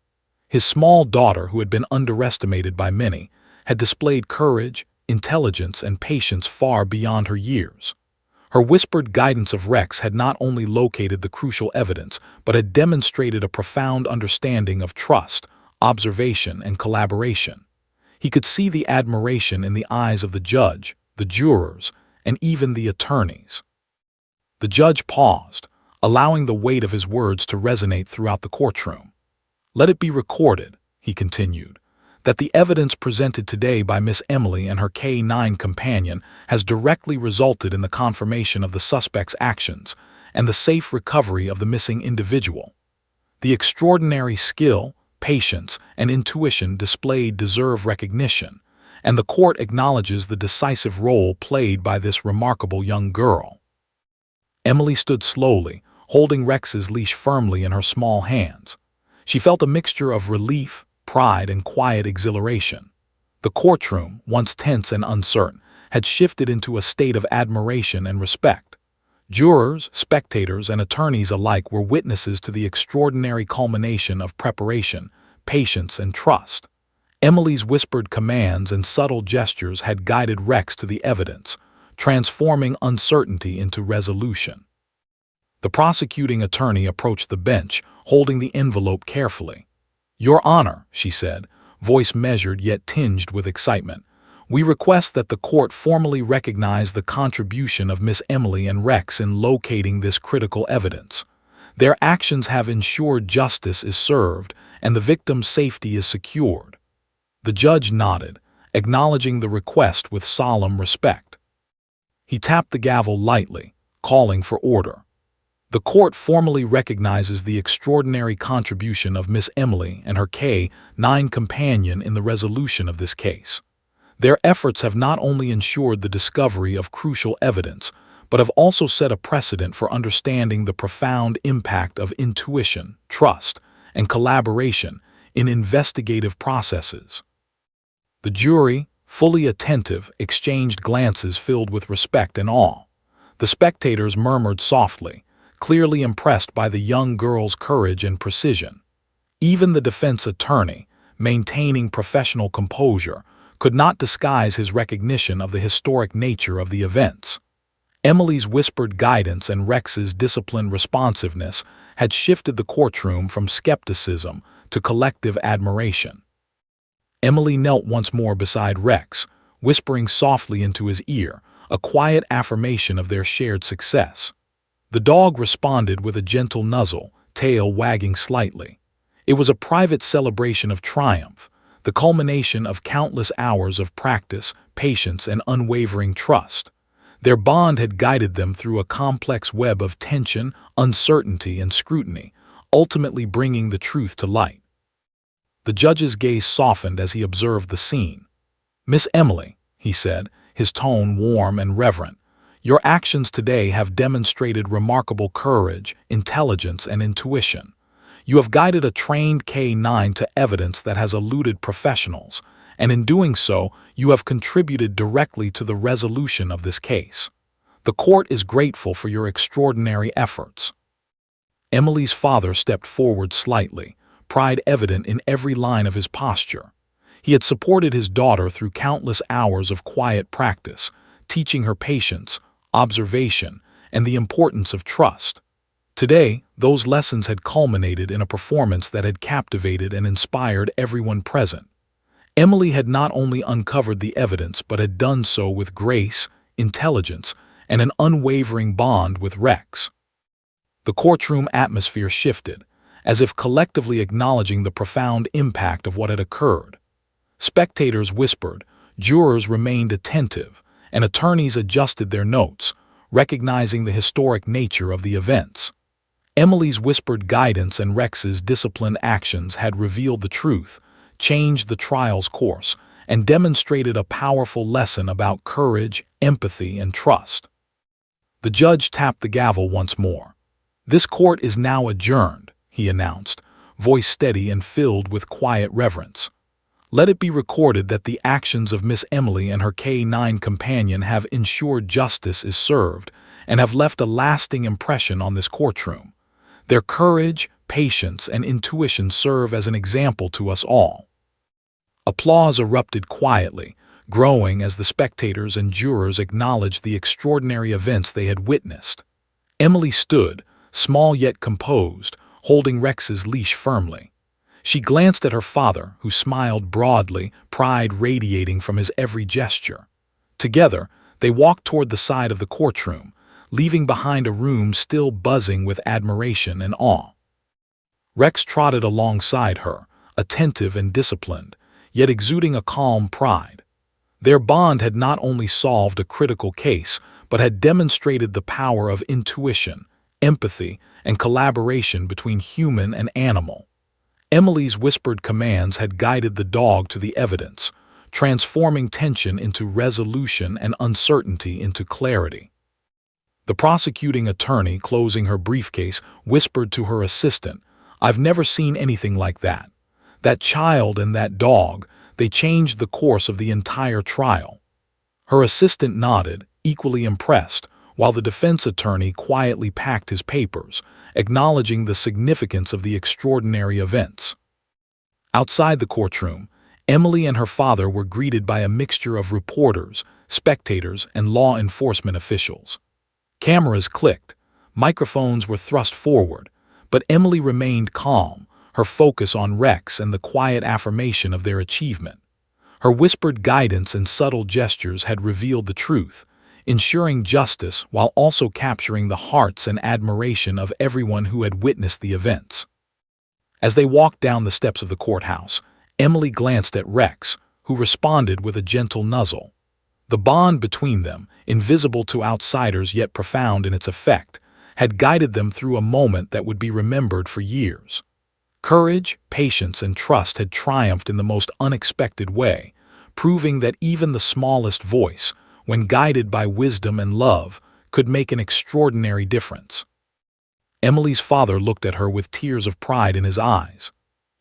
His small daughter, who had been underestimated by many, had displayed courage, intelligence, and patience far beyond her years. Her whispered guidance of Rex had not only located the crucial evidence, but had demonstrated a profound understanding of trust, observation, and collaboration. He could see the admiration in the eyes of the judge, the jurors, and even the attorneys. The judge paused, allowing the weight of his words to resonate throughout the courtroom. "Let it be recorded," he continued, "that the evidence presented today by Miss Emily and her K-9 companion has directly resulted in the confirmation of the suspect's actions and the safe recovery of the missing individual. The extraordinary skill, patience, and intuition displayed deserve recognition, and the court acknowledges the decisive role played by this remarkable young girl." Emily stood slowly, holding Rex's leash firmly in her small hands. She felt a mixture of relief, pride, and quiet exhilaration. The courtroom, once tense and uncertain, had shifted into a state of admiration and respect. Jurors, spectators, and attorneys alike were witnesses to the extraordinary culmination of preparation, patience, and trust. Emily's whispered commands and subtle gestures had guided Rex to the evidence, transforming uncertainty into resolution. The prosecuting attorney approached the bench, holding the envelope carefully. "Your Honor," she said, voice measured yet tinged with excitement, "we request that the court formally recognize the contribution of Miss Emily and Rex in locating this critical evidence. Their actions have ensured justice is served and the victim's safety is secured." The judge nodded, acknowledging the request with solemn respect. He tapped the gavel lightly, calling for order. "The court formally recognizes the extraordinary contribution of Miss Emily and her K-9 companion in the resolution of this case. Their efforts have not only ensured the discovery of crucial evidence, but have also set a precedent for understanding the profound impact of intuition, trust, and collaboration in investigative processes." The jury, fully attentive, exchanged glances filled with respect and awe. The spectators murmured softly, clearly impressed by the young girl's courage and precision. Even the defense attorney, maintaining professional composure, could not disguise his recognition of the historic nature of the events. Emily's whispered guidance and Rex's disciplined responsiveness had shifted the courtroom from skepticism to collective admiration. Emily knelt once more beside Rex, whispering softly into his ear, a quiet affirmation of their shared success. The dog responded with a gentle nuzzle, tail wagging slightly. It was a private celebration of triumph, the culmination of countless hours of practice, patience, and unwavering trust. Their bond had guided them through a complex web of tension, uncertainty, and scrutiny, ultimately bringing the truth to light. The judge's gaze softened as he observed the scene. "Miss Emily," he said, his tone warm and reverent, "your actions today have demonstrated remarkable courage, intelligence, and intuition. You have guided a trained K-9 to evidence that has eluded professionals, and in doing so, you have contributed directly to the resolution of this case. The court is grateful for your extraordinary efforts." Emily's father stepped forward slightly, pride evident in every line of his posture. He had supported his daughter through countless hours of quiet practice, teaching her patience, observation, and the importance of trust. Today, those lessons had culminated in a performance that had captivated and inspired everyone present. Emily had not only uncovered the evidence but had done so with grace, intelligence, and an unwavering bond with Rex. The courtroom atmosphere shifted, as if collectively acknowledging the profound impact of what had occurred. Spectators whispered, jurors remained attentive, and attorneys adjusted their notes, recognizing the historic nature of the events. Emily's whispered guidance and Rex's disciplined actions had revealed the truth, changed the trial's course, and demonstrated a powerful lesson about courage, empathy, and trust. The judge tapped the gavel once more. "This court is now adjourned," he announced, voice steady and filled with quiet reverence. "Let it be recorded that the actions of Miss Emily and her K-9 companion have ensured justice is served and have left a lasting impression on this courtroom. Their courage, patience, and intuition serve as an example to us all." Applause erupted quietly, growing as the spectators and jurors acknowledged the extraordinary events they had witnessed. Emily stood, small yet composed, holding Rex's leash firmly. She glanced at her father, who smiled broadly, pride radiating from his every gesture. Together, they walked toward the side of the courtroom, leaving behind a room still buzzing with admiration and awe. Rex trotted alongside her, attentive and disciplined, yet exuding a calm pride. Their bond had not only solved a critical case, but had demonstrated the power of intuition, empathy, and collaboration between human and animal. Emily's whispered commands had guided the dog to the evidence, transforming tension into resolution and uncertainty into clarity. The prosecuting attorney, closing her briefcase, whispered to her assistant, "I've never seen anything like that. That child and that dog, they changed the course of the entire trial." Her assistant nodded, equally impressed, while the defense attorney quietly packed his papers, acknowledging the significance of the extraordinary events. Outside the courtroom, Emily and her father were greeted by a mixture of reporters, spectators, and law enforcement officials. Cameras clicked, microphones were thrust forward, but Emily remained calm, her focus on Rex and the quiet affirmation of their achievement. Her whispered guidance and subtle gestures had revealed the truth, ensuring justice while also capturing the hearts and admiration of everyone who had witnessed the events. As they walked down the steps of the courthouse, Emily glanced at Rex, who responded with a gentle nuzzle. The bond between them, invisible to outsiders yet profound in its effect, had guided them through a moment that would be remembered for years. Courage, patience, and trust had triumphed in the most unexpected way, proving that even the smallest voice, when guided by wisdom and love, could make an extraordinary difference. Emily's father looked at her with tears of pride in his eyes.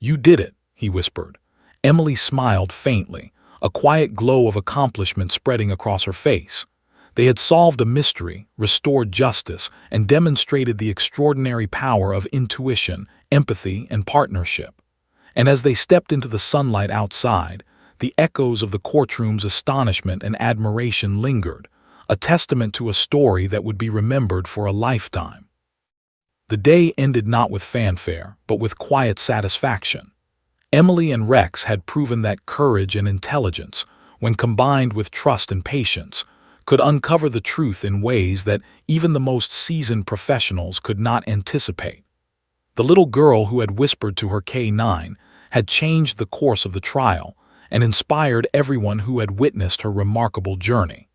"You did it," he whispered. Emily smiled faintly, a quiet glow of accomplishment spreading across her face. They had solved a mystery, restored justice, and demonstrated the extraordinary power of intuition, empathy, and partnership. And as they stepped into the sunlight outside, the echoes of the courtroom's astonishment and admiration lingered, a testament to a story that would be remembered for a lifetime. The day ended not with fanfare, but with quiet satisfaction. Emily and Rex had proven that courage and intelligence, when combined with trust and patience, could uncover the truth in ways that even the most seasoned professionals could not anticipate. The little girl who had whispered to her K9 had changed the course of the trial and inspired everyone who had witnessed her remarkable journey.